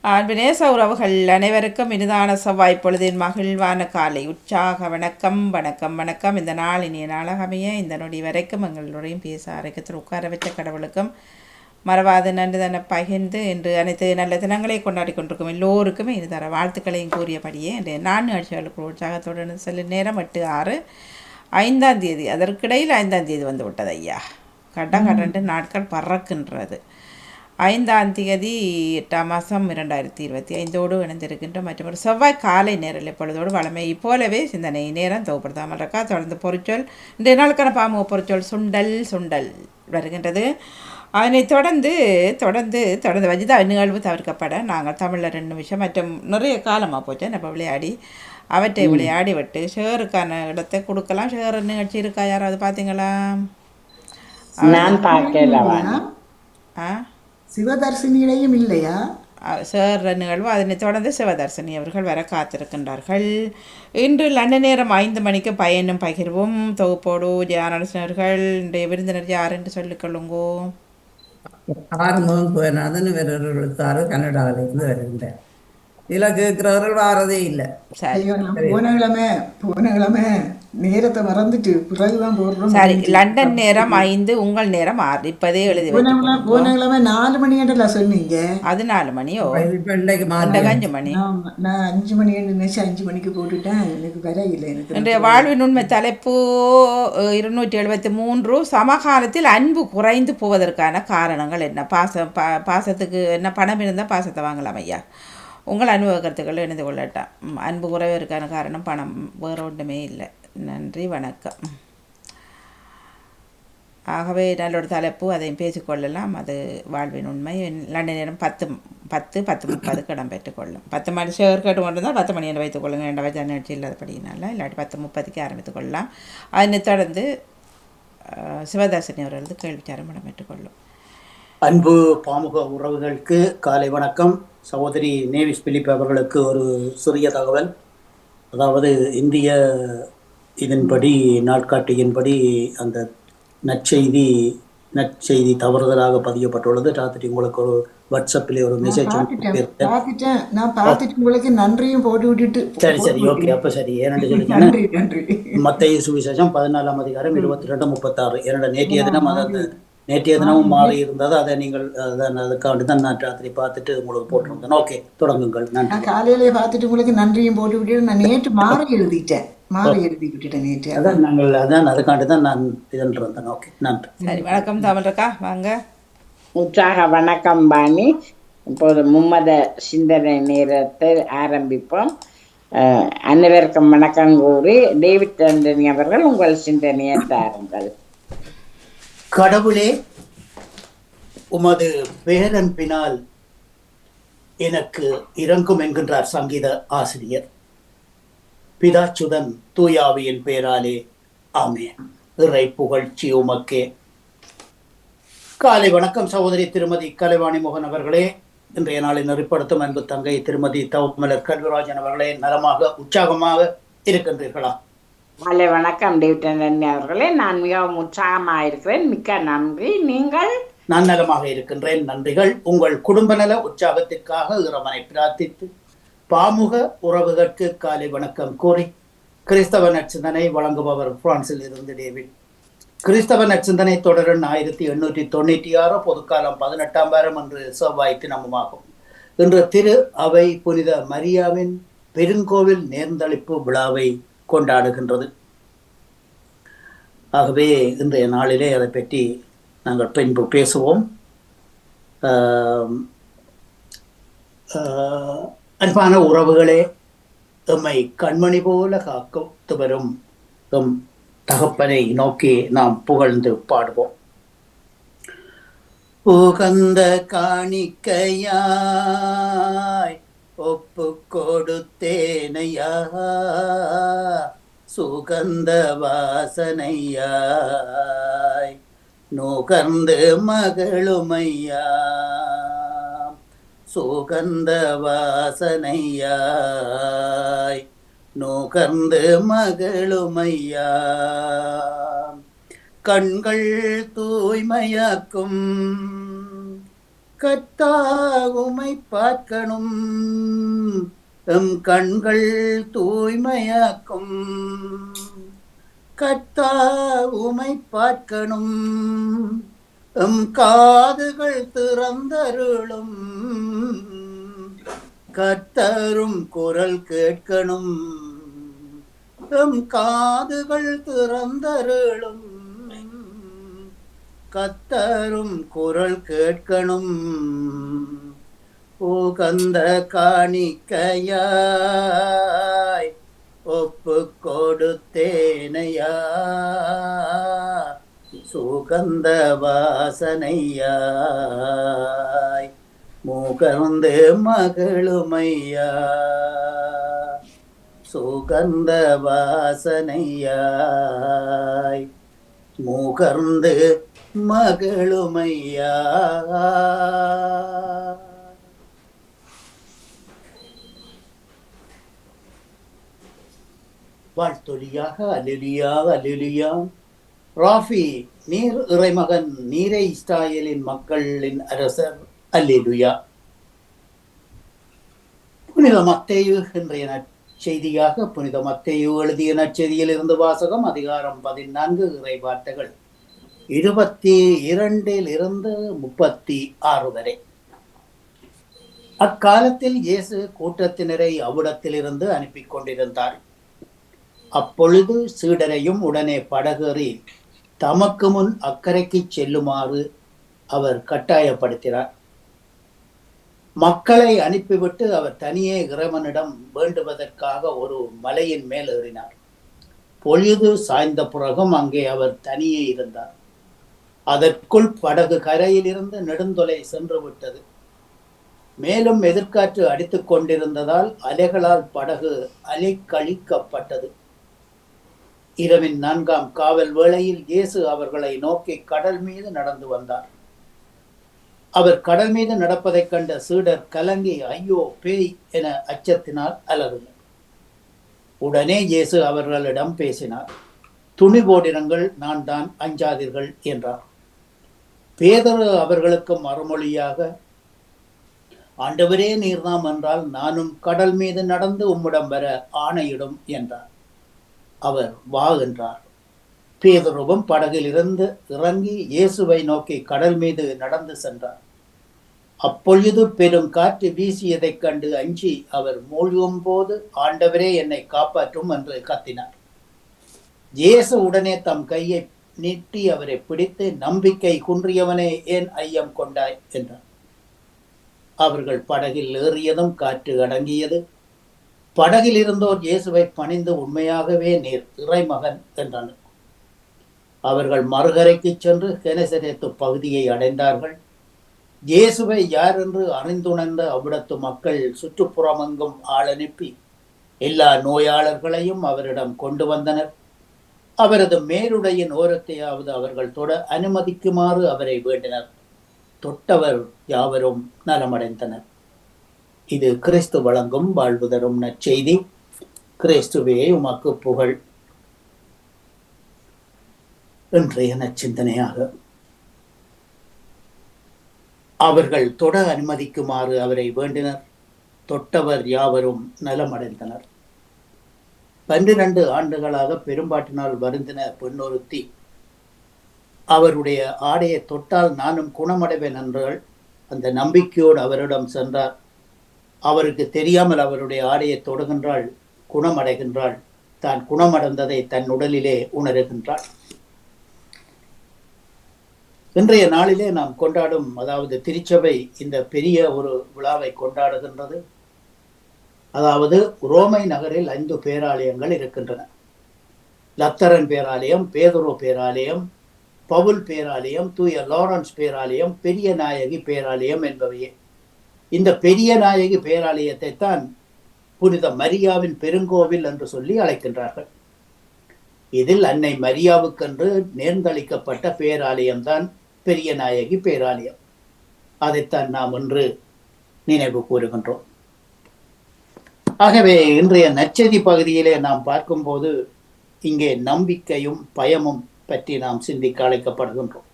அன்பினேச உறவுகள் அனைவருக்கும் இனிதான செவ்வாய் பொழுதின் மகிழ்வான காலை உற்சாக வணக்கம் வணக்கம் வணக்கம். இந்த நாள் இனிய நாளாகமைய இந்த நொடி வரைக்கும் எங்களுடையும் பேச அரைக்கத்தில் உட்கார வச்ச கடவுளுக்கும் மறவாத நன்றி தன்னை பகிர்ந்து இன்று அனைத்து நல்ல தினங்களை கொண்டாடி கொண்டிருக்கும் எல்லோருக்குமே இனிதர வாழ்த்துக்களையும் கூறியபடியே இன்றைய 4 நிகழ்ச்சிகளுக்கு உற்சாகத்துடன் செல்ல நேரம் 8/6 5ஆம் தேதி, அதற்கிடையில் 5ஆம் தேதி வந்து விட்டது ஐயா. கடகடண்டு நாட்கள் பறக்கின்றது. 5ஆம் தேதி 8ஆம் மாதம் 2025 இணைந்திருக்கின்ற மற்றொரு செவ்வாய் காலை நேரில் இப்பொழுதோடு வளமை போலவே சிந்தனை நேரம் தொகுப்படுத்தாமல் இருக்கா. தொடர்ந்து பொறிச்சொல் இன்றைய நாளுக்கான பாமுக பொறிச்சொல் சுண்டல் சுண்டல் வருகின்றது. அதனைத் தொடர்ந்து தொடர்ந்து தொடர்ந்து வஜிதா நிகழ்வு தவிர்க்கப்பட நாங்கள் தமிழில் 2 நிமிஷம் மற்றும் நிறைய காலமாக போச்சு நம்ம விளையாடி அவற்றை விளையாடி விட்டு ஷேருக்கான இடத்தை கொடுக்கலாம். ஷேர் நிகழ்ச்சி இருக்கா? யாராவது பார்த்தீங்களா? நான் பார்க்கல. ஆ, சிவதர்சினியிலையும் இல்லையா சார் நிகழ்வு. அதனைத் தொடர்ந்து சிவதர்சினி அவர்கள் வர காத்திருக்கின்றார்கள். இன்று லண்டன் நேரம் 5 மணிக்கு பயனும் பகிர்வும் தொகுப்போடு ஜெயானரசனர்கள். இன்றைய விருந்தினர் யார் என்று சொல்லிக்கொள்ளுங்கோ. ஆறுமுகம் கோயநாதன் வேறொருக்காரு கன்னடாவிலிருந்து வருகின்றேன். இதில் கேட்கிறவர்கள் வாரதே இல்லை. சரி ஐயோ நான் போன கிழமை நேரத்தை மறந்துட்டு பிறகுதான் போடுறோம். சரி, லண்டன் நேரம் 5, உங்கள் நேரம் 6. இப்போதே எழுதி போன கிழமை 4 மணில சொன்னீங்க. அது 4 மணியோ? இப்போ இன்றைக்கு அந்த 5 மணி. நான் 5 மணி நினைச்சு 5 மணிக்கு போட்டுட்டேன். எனக்கு வர இல்லை. எனக்கு இன்றைய வாழ்வின் உண்மை தலைப்பு 273 சமகாலத்தில் அன்பு குறைந்து போவதற்கான காரணங்கள் என்ன? பாசத்துக்கு என்ன பணம் இருந்தால் பாசத்தை வாங்கலாம் ஐயா. உங்கள் அனுபவ கருத்துக்கள் இணைந்து கொள்ளட்டாம். அன்பு குறைவதற்கான காரணம் பணம், வேறு ஒன்றுமே இல்லை. நன்றி, வணக்கம். ஆகவே நல்லொரு தலைப்பு, அதையும் பேசிக்கொள்ளலாம். அது வாழ்வின் உண்மை. லண்டன் நேரம் 10:30 இடம்பெற்றுக்கொள்ளும். 10 மணி ஷேர் கேட்டு கொண்டிருந்தால் 10 மணி என்று வைத்துக்கொள்ளுங்க. என்ற வச்ச நிகழ்ச்சி இல்லாதபடினால இல்லாட்டி 10:30 ஆரம்பித்துக் கொள்ளலாம். அதனைத் தொடர்ந்து சிவதாசனி அவர்களது கேள்விச்சாரம் இடம்பெற்றுக்கொள்ளும். அன்பு பாமுக உறவுகளுக்கு காலை வணக்கம். சகோதரி நேவிஸ் பிலிப் அவர்களுக்கு ஒரு சிறிய தகவல். அதாவது இந்திய இதன்படி நாட்காட்டியின்படி அந்த நற்செய்தி தவறுதலாக பதியப்பட்டுள்ளது. ராத்திரி உங்களுக்கு ஒரு வாட்ஸ்அப்பில் ஒரு மெசேஜ் நான் பார்த்துட்டு உங்களுக்கு நன்றியும் போட்டு விட்டுட்டு. சரி ஓகே. அப்போ சரி. ஏன்னு சொல்லி மத்தேயு சுவிசேஷம் 14ஆம் அதிகாரம் 22-36 என்னோட நேற்றைய தினமும் மாறி இருந்தது. அதை நீங்கள் அதுக்காண்டி தான் நான் ராத்திரி பார்த்துட்டு உங்களுக்கு போட்டிருந்தேன். ஓகே, தொடங்குங்கள். நன்றி. காலையிலேயே பார்த்துட்டு உங்களுக்கு நன்றியும் போட்டு விட்டு நான் நேற்று மாறி எழுதி விட்டுட்டேன் நேற்று. அதான் அதுக்காண்டி தான் நான் இதன் இருந்தேன். ஓகே, நன்றி. சரி, வணக்கம் தமிழக்கா, வாங்க. உற்சாக வணக்கம் பாணி. இப்போது மும்மத சிந்தனை நேரத்தை ஆரம்பிப்போம். அனைவருக்கும் வணக்கம் கூறி டேவிட் ஆண்டனி அவர்கள் உங்கள் சிந்தனையை தாருங்கள். கடவுளே, உமது பேரன்பினால் எனக்கு இறங்கும் என்கின்றார் சங்கீத ஆசிரியர். பிதாச்சுதன் தூயாவியின் பெயராலே ஆமென். இறை புகழ்ச்சி உமக்கே. காலை வணக்கம் சகோதரி திருமதி கலைவாணி மோகன் அவர்களே. இன்றைய நாளை நெறிப்படுத்தும் அன்பு தங்கை திருமதி தவமலர் கல்விராஜன் அவர்களே, நலமாக உற்சாகமாக இருக்கின்றீர்களா? காலை வணக்கம் டேவிட் ஆண்டனி அவர்களே. நான் மிகவும் உற்சாகமாக இருக்கிறேன். மிக்க நன்றி. நீங்கள்? நான் நலமாக இருக்கின்றேன், நன்றிகள். உங்கள் குடும்ப நல உற்சாகத்திற்காக இறைவனை பிரார்த்தித்து பாமுக உறவுகளுக்கு காலை வணக்கம் கூறி கிறிஸ்தவ நற்சிந்தனை வழங்குபவர் பிரான்சில் இருந்து டேவிட். கிறிஸ்தவ நற்சிந்தனை தொடரின் 1896 பொதுக்காலம் 18ஆம் வாரம் என்று செவ்வாய் தினமுமாகும். இன்று திரு அவை புனித மரியாவின் பெருங்கோவில் நேர்ந்தளிப்பு விழாவை கொண்டாடுகின்றது. ஆகவே இன்றைய நாளிலே அதை பற்றி நாங்கள் பின்பு பேசுவோம். அன்பான உறவுகளே, எம்மை கண்மணி போல காத்து வரும் எம் தகப்பனை நோக்கி நாம் புகழ்ந்து பாடுவோம். உகந்த காணிக்கையாய் ஒப்பு கொடுத்தேனையா, சுகந்த வாசனையாய் நுகர்ந்து மகளுமையா, சுகந்த வாசனையாய் நுகர்ந்து மகளுமையா. கண்கள் தூய்மையாக்கும் கர்த்தா உமை பார்க்கணும், எம் கண்கள் தூய்மையாக்கும். கர்த்தா உமை பார்க்கணும், எம் காதுகள் திறந்தருளும். கர்த்தரும் குரல் கேட்கணும், எம் காதுகள் திறந்தருளும். கர்த்தரும் குரல் கேட்கணும், உகந்த காணிக்கையாய் ஒப்பு கொடுத்தேனையா, சுகந்த வாசனையாய் முகர்ந்து மகளுமையா, சுகந்த வாசனையாய் முகர்ந்து மகளுமையா. வாழ்த்தொலியாக அல்லேலூயா அல்லேலூயா. ராஃபி, நீர் இறைமகன், நீரை இஸ்ராயேலின் மக்களின் அரசர், அல்லேலூயா. புனித மத்தேயு இன்றைய நற்செய்தியாக புனித மத்தேயு எழுதிய நற்செய்தியில் இருந்து வாசகம். அதிகாரம் 14, இறை வார்த்தைகள் 22 36 வரை. அக்காலத்தில் இயேசு கூட்டத்தினரை அவ்விடத்திலிருந்து அனுப்பி கொண்டிருந்தார். அப்பொழுது சீடரையும் உடனே படகேறி தமக்கு முன் அக்கறைக்கு செல்லுமாறு அவர் கட்டாயப்படுத்தினார். மக்களை அனுப்பிவிட்டு அவர் தனியே இறைவனிடம் வேண்டுவதற்காக ஒரு மலையின் மேல் ஏறினார். பொழுது சாய்ந்த பிறகும் அங்கே அவர் தனியே இருந்தார். அதற்குள் படகு கரையிலிருந்து நெடுந்தொலை சென்று விட்டது. மேலும் எதிர்காற்று அடித்துக் கொண்டிருந்ததால் அலைகளால் படகு அலைக்கழிக்கப்பட்டது. இரவின் 4ஆம் காவல் வேளையில் இயேசு அவர்களை நோக்கி கடல் மீது நடந்து வந்தார். அவர் கடல் மீது நடப்பதைக் கண்ட சீடர் கலங்கி, ஐயோ பேய் என அச்சத்தினால் அலறினர். உடனே இயேசு அவர்களிடம் பேசினார். துணிவோடிருங்கள், நான் தான், அஞ்சாதீர்கள் என்றார். பேதுரு அவர்களுக்கு மறுமொழியாக, ஆண்டவரே, நீர்தாம் என்றால் நானும் கடல் மீது நடந்து உம்மிடம் வர ஆணையிடும் என்றார். அவர் வா என்றார். பேதுருவும் படகில் இருந்து இறங்கி இயேசுவை நோக்கி கடல் மீது நடந்து சென்றார். அப்பொழுது பெரும் காற்று வீசியதைக் கண்டு அஞ்சி அவர் மூழ்கும் போது, ஆண்டவரே, என்னை காப்பாற்றும் என்று கத்தினார். இயேசு உடனே தம் கையை நீட்டி அவரை பிடித்து, நம்பிக்கை குன்றியவனே, ஏன் ஐயம் கொண்டாய் என்றார். அவர்கள் படகில் ஏறியதும் காற்று அடங்கியது. படகில் இருந்தோர் இயேசுவை பணிந்து, உண்மையாகவே நீர் இறைமகன் என்றனர். அவர்கள் மறுகரைக்கு சென்று கெனசரேத்து பகுதியை அடைந்தார்கள். இயேசுவை யார் என்று அறிந்துணர்ந்த அவ்விடத்து மக்கள் சுற்றுப்புறமெங்கும் ஆள் அனுப்பி எல்லா நோயாளர்களையும் அவரிடம் கொண்டு வந்தனர். அவரது மேலுடையின் ஓரத்தையாவது அவர்கள் தொட அனுமதிக்குமாறு அவரை வேண்டினர். தொட்டவர் யாவரும் நலமடைந்தனர். இது கிறிஸ்து வழங்கும் வாழ்வு தரும் நற்செய்தி. கிறிஸ்துவே உமக்கு புகழ். இன்றைய நற்சிந்தனையாக, அவர்கள் தொட அனுமதிக்குமாறு அவரை வேண்டினர். தொட்டவர் யாவரும் நலமடைந்தனர். 12 ஆண்டுகளாக பெரும்பாட்டினால் வருந்தின பெண்ணொருத்தி அவருடைய ஆடையை தொட்டால் நானும் குணமடைவேன் என்றால் அந்த நம்பிக்கையோடு அவரிடம் சென்றார். அவருக்கு தெரியாமல் அவருடைய ஆடையை தொடுகின்றாள், குணமடைகின்றாள். தான் குணமடைந்ததை தன் உடலிலே உணர்கின்றாள். இன்றைய நாளிலே நாம் கொண்டாடும், அதாவது திருச்சபை இந்த பெரிய ஒரு விழாவை கொண்டாடுகின்றது. அதாவது ரோமை நகரில் 5 பேராலயங்கள் இருக்கின்றன. லத்தரன் பேராலயம், பேதுரு பேராலயம், பவுல் பேராலயம், தூய லாரன்ஸ் பேராலயம், பெரிய நாயகி பேராலயம் என்பவையே. இந்த பெரிய நாயகி பேராலயத்தை தான் புனித மரியாவின் பெருங்கோவில் என்று சொல்லி அழைக்கின்றார்கள். இதில் அன்னை மரியாவுக்கென்று நேர்ந்தளிக்கப்பட்ட பேராலயம்தான் பெரிய நாயகி பேராலயம். அதைத்தான் நாம் இன்று நினைவு கூறுகின்றோம். ஆகவே இன்றைய நற்செய்தி பகுதியிலே நாம் பார்க்கும்போது இங்கே நம்பிக்கையும் பயமும் பற்றி நாம் சிந்திக்க அழைக்கப்படுகின்றோம்.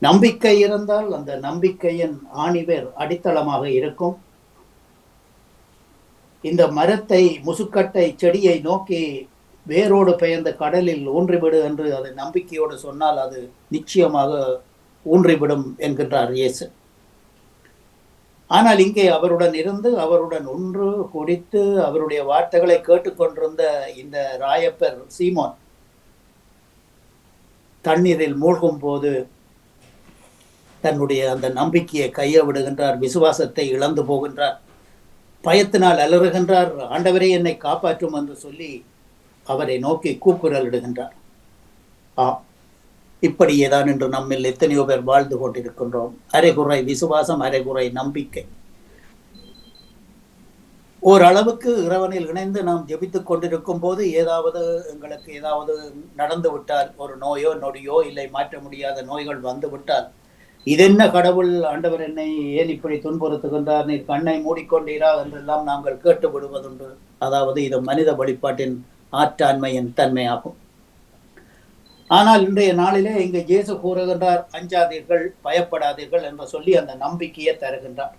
நம்பிக்கை இருந்தால் அந்த நம்பிக்கையின் ஆணிவேர் அடித்தளமாக இருக்கும். இந்த மரத்தை, முசுக்கட்டை செடியை நோக்கி வேரோடு பெயர்ந்த கடலில் ஊன்றிவிடு என்று அதை நம்பிக்கையோடு சொன்னால் அது நிச்சயமாக ஊன்றிவிடும் என்கின்றார் இயேசு. ஆனால் இங்கே அவருடன் இருந்து அவருடன் ஒன்று குடித்து அவருடைய வார்த்தைகளை கேட்டுக்கொண்டிருந்த இந்த ராயப்பர் சீமோன் தண்ணீரில் மூழ்கும் போது தன்னுடைய அந்த நம்பிக்கையை கைய விடுகின்றார், விசுவாசத்தை இழந்து போகின்றார், பயத்தினால் அலறுகின்றார். ஆண்டவரே என்னை காப்பாற்றும் என்று சொல்லி அவரை நோக்கி கூக்குரலிடுகின்றார். இப்படியேதான் என்று நம்மில் எத்தனையோ பேர் வாழ்ந்து கொண்டிருக்கின்றோம். அரைகுறை விசுவாசம், அரைகுறை நம்பிக்கை. ஓரளவுக்கு இறைவனில் இணைந்து நாம் ஜெபித்துக் கொண்டிருக்கும் போது எங்களுக்கு ஏதாவது நடந்து விட்டால், ஒரு நோயோ நொடியோ இல்லை மாற்ற முடியாத நோய்கள் வந்து விட்டால், இதென்ன கடவுள் ஆண்டவர் என்னை ஏன் இப்படி துன்புறுத்துகின்றார், நீர் கண்ணை மூடிக்கொண்டீரா என்றெல்லாம் நாங்கள் கேட்டு விடுவதுண்டு. அதாவது இது மனித வழிபாட்டின் ஆற்றாண்மையின் தன்மையாகும். ஆனால் இன்றைய நாளிலே இங்கு இயேசு கூறுகின்றார், அஞ்சாதீர்கள், பயப்படாதீர்கள் என்று சொல்லி அந்த நம்பிக்கையை தருகின்றார்.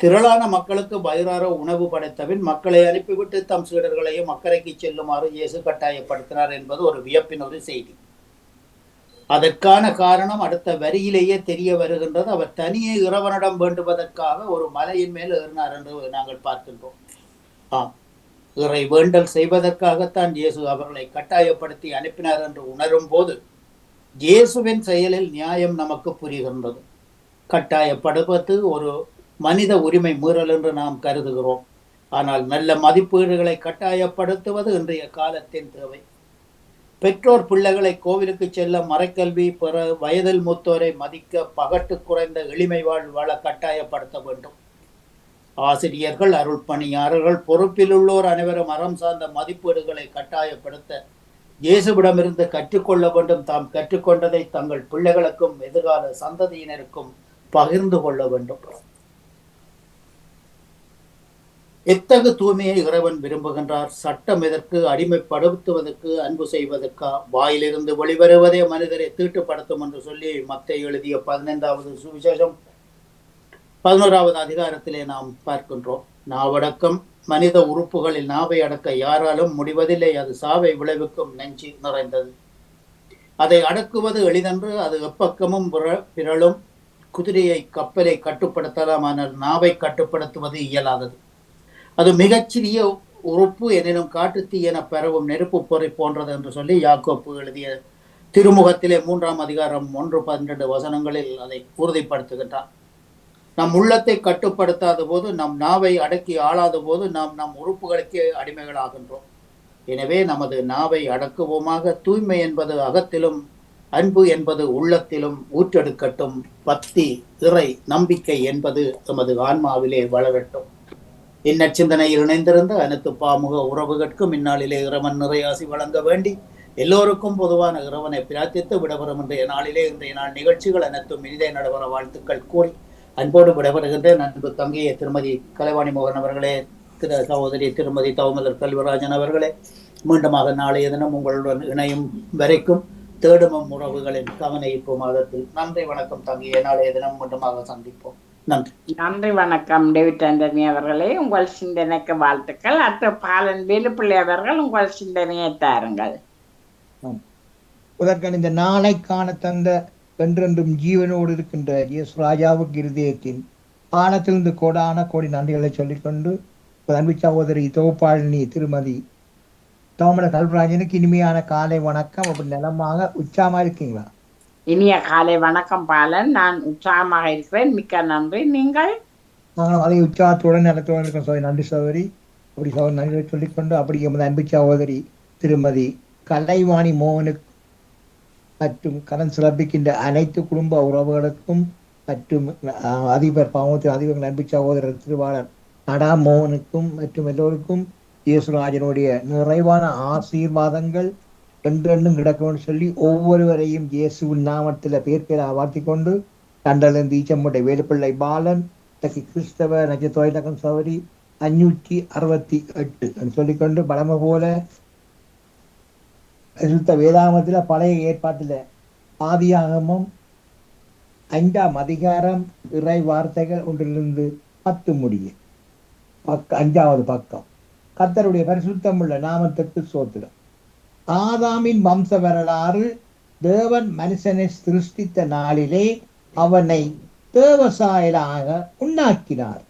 திரளான மக்களுக்கு வயிறார உணவு படைத்தபின் மக்களை அனுப்பிவிட்டு தம் சீடர்களையும் அக்கறைக்கு செல்லுமாறு இயேசு கட்டாயப்படுத்தினார் என்பது ஒரு வியப்பின் ஒரு செய்தி. அதற்கான காரணம் அடுத்த வரியிலேயே தெரிய வருகின்றது. அவர் தனியே இறைவனிடம் வேண்டுவதற்காக ஒரு மலையின் மேல் ஏறினார் என்று நாங்கள் பார்க்கின்றோம். இறை வேண்டல் செய்வதற்காகத்தான் இயேசு அவர்களை கட்டாயப்படுத்தி அனுப்பினார் என்று உணரும் போது இயேசுவின் செயலில் நியாயம் நமக்கு புரிகின்றது. கட்டாயப்படுவது ஒரு மனித உரிமை மீறல் என்று நாம் கருதுகிறோம். ஆனால் நல்ல மதிப்பீடுகளை கட்டாயப்படுத்துவது இன்றைய காலத்தின் தேவை. பெற்றோர் பிள்ளைகளை கோவிலுக்கு செல்ல, மறைக்கல்வி பெற, வயதில் மூத்தோரை மதிக்க, பகட்டு குறைந்த எளிமை வாழ கட்டாயப்படுத்த வேண்டும். ஆசிரியர்கள், அருள் பணியாளர்கள், பொறுப்பில் உள்ளோர் அனைவரும் அறம் சார்ந்த மதிப்பீடுகளை கட்டாயப்படுத்த இயேசுவிடமிருந்து கற்றுக்கொள்ள வேண்டும். தாம் கற்றுக்கொண்டதை தங்கள் பிள்ளைகளுக்கும் எதிர்கால சந்ததியினருக்கும் பகிர்ந்து கொள்ள வேண்டும். எத்தகு தூய்மையை இறைவன் விரும்புகின்றார்? சட்டம் எதற்கு? அடிமைப்படுத்துவதற்கு, அன்பு செய்வதற்கா? வாயிலிருந்து வெளிவருவதே மனிதரை தீட்டுப்படுத்தும் என்று சொல்லி மத்தேயு எழுதிய 15வது சுவிசேஷம் 11வது அதிகாரத்திலே நாம் பார்க்கின்றோம். நாவடக்கம் மனித உறுப்புகளில் நாவை அடக்க யாராலும் முடிவதில்லை, அது சாவை விளைவிக்கும் நெஞ்சு நிறைந்தது. அதை அடக்குவது எளிதன்று, அது எப்பக்கமும் பிறழும். குதிரையை, கப்பலை கட்டுப்படுத்தலாம், ஆனால் நாவை கட்டுப்படுத்துவது இயலாதது. அது மிகச்சிறிய உறுப்பு, எனினும் காட்டுத்தீ என பரவும் நெருப்பு பொறை போன்றது என்று சொல்லி யாக்கோப்பு எழுதிய திருமுகத்திலே 3ஆம் அதிகாரம் 1-12 வசனங்களில் அதை உறுதிப்படுத்துகின்றார். நம் உள்ளத்தை கட்டுப்படுத்தாத போது, நம் நாவை அடக்கி ஆளாத போது நாம் நம் உறுப்புகளுக்கே அடிமைகளாகின்றோம். எனவே நமது நாவை அடக்குவோமாக. தூய்மை என்பது அகத்திலும், அன்பு என்பது உள்ளத்திலும் ஊற்றெடுக்கட்டும். பக்தி, இறை நம்பிக்கை என்பது எமது ஆன்மாவிலே வளரட்டும். இந்நச்சிந்தனையில் இணைந்திருந்த அனைத்து பாமுக உறவுகளுக்கும் இந்நாளிலே இறைவன் நிறையாசி வழங்க வேண்டி எல்லோருக்கும் பொதுவான இறைவனை பிரார்த்தித்து விடவரும் இன்றைய நாள் நிகழ்ச்சிகள் அனைத்தும் இனிதே நடைபெற வாழ்த்துக்கள் கூறி அன்போடு விடைபெறுகின்றேன். அன்பு தங்கையை திருமதி கலைவாணி மோகன் அவர்களே, சகோதரி திருமதி தவமலர் கல்வராஜன் அவர்களே, மீண்டுமாக நாளைய தினம் உங்களுடன் இணையும் வரைக்கும் தேடுமம் உறவுகளின் கவன ஈர்ப்பு மாதத்தில் நன்றி, வணக்கம் தங்கையை. நாளைய தினம் மீண்டுமாக சந்திப்போம். நன்றி. நன்றி, வணக்கம் டேவிட் ஆண்டனி அவர்களே. உங்கள் சிந்தனைக்கு வாழ்த்துக்கள். அடுத்த பாலன் வேலுப்பிள்ளை அவர்கள் உங்கள் சிந்தனையை தாருங்கள். முதற்கன் இந்த நாளை காண தந்த என்றென்றும் ஜீவனோடு இருக்கின்ற இயேசு ராஜாவுக்கு இருதயத்தின் பானத்திலிருந்து கோடான கோடி நன்றிகளை சொல்லிக்கொண்டு அன்பு சகோதரி தொகுப்பாளினி திருமதி தோமல கல்வராஜனுக்கு இனிமையான காலை வணக்கம். அப்படி நலமாக உற்சாகமா இருக்கீங்களா? இனிய காலை வணக்கம் பாலன். நான் உற்சாகமாக இருக்கிறேன். மிக்க நன்றி. நீங்கள்? நாங்கள் அதை உற்சாகத்துடன் நலத்துடன் இருக்கோம் சோதரி. நன்றி சகோதரி. அப்படி சகோதரி நன்றிகளை சொல்லிக்கொண்டு அப்படி எமது அன்பு சகோதரி திருமதி கலைவாணி மோகனுக்கு மற்றும் கடன் சிறப்பிக்கின்ற அனைத்து குடும்ப உறவுகளுக்கும் மற்றும் அதிபர் பாவத்தின் அதிபர் அன்பு சகோதரர் திருவாளர் நடா மோகனுக்கும் மற்றும் எல்லோருக்கும் இயேசுராஜனுடைய நிறைவான ஆசீர்வாதங்கள் என்றென்றும் கிடக்கும்னு சொல்லி ஒவ்வொருவரையும் இயேசுவின் நாமத்தில் பேர் வாழ்த்தி கொண்டு கண்டலிருந்து ஈச்சம்பட்டை வேலுப்பிள்ளை பாலன் கிறிஸ்தவ நட்சத்திரம் சவரி 568 சொல்லிக்கொண்டு பலமை போல வேதாகமத்தில் பழைய ஏற்பாட்டில் ஆதியாகமம் 5ஆம் அதிகாரம் இறை வார்த்தைகள் 1-10 முடிய 5வது பக்கம். கர்த்தருடைய பரிசுத்தமுள்ள நாமத்துக்கு ஸ்தோத்திரம். ஆதாமின் வம்ச வரலாறு. தேவன் மனுஷனை சிருஷ்டித்த நாளிலே அவனை தேவசாயலாக உண்டாக்கினார்.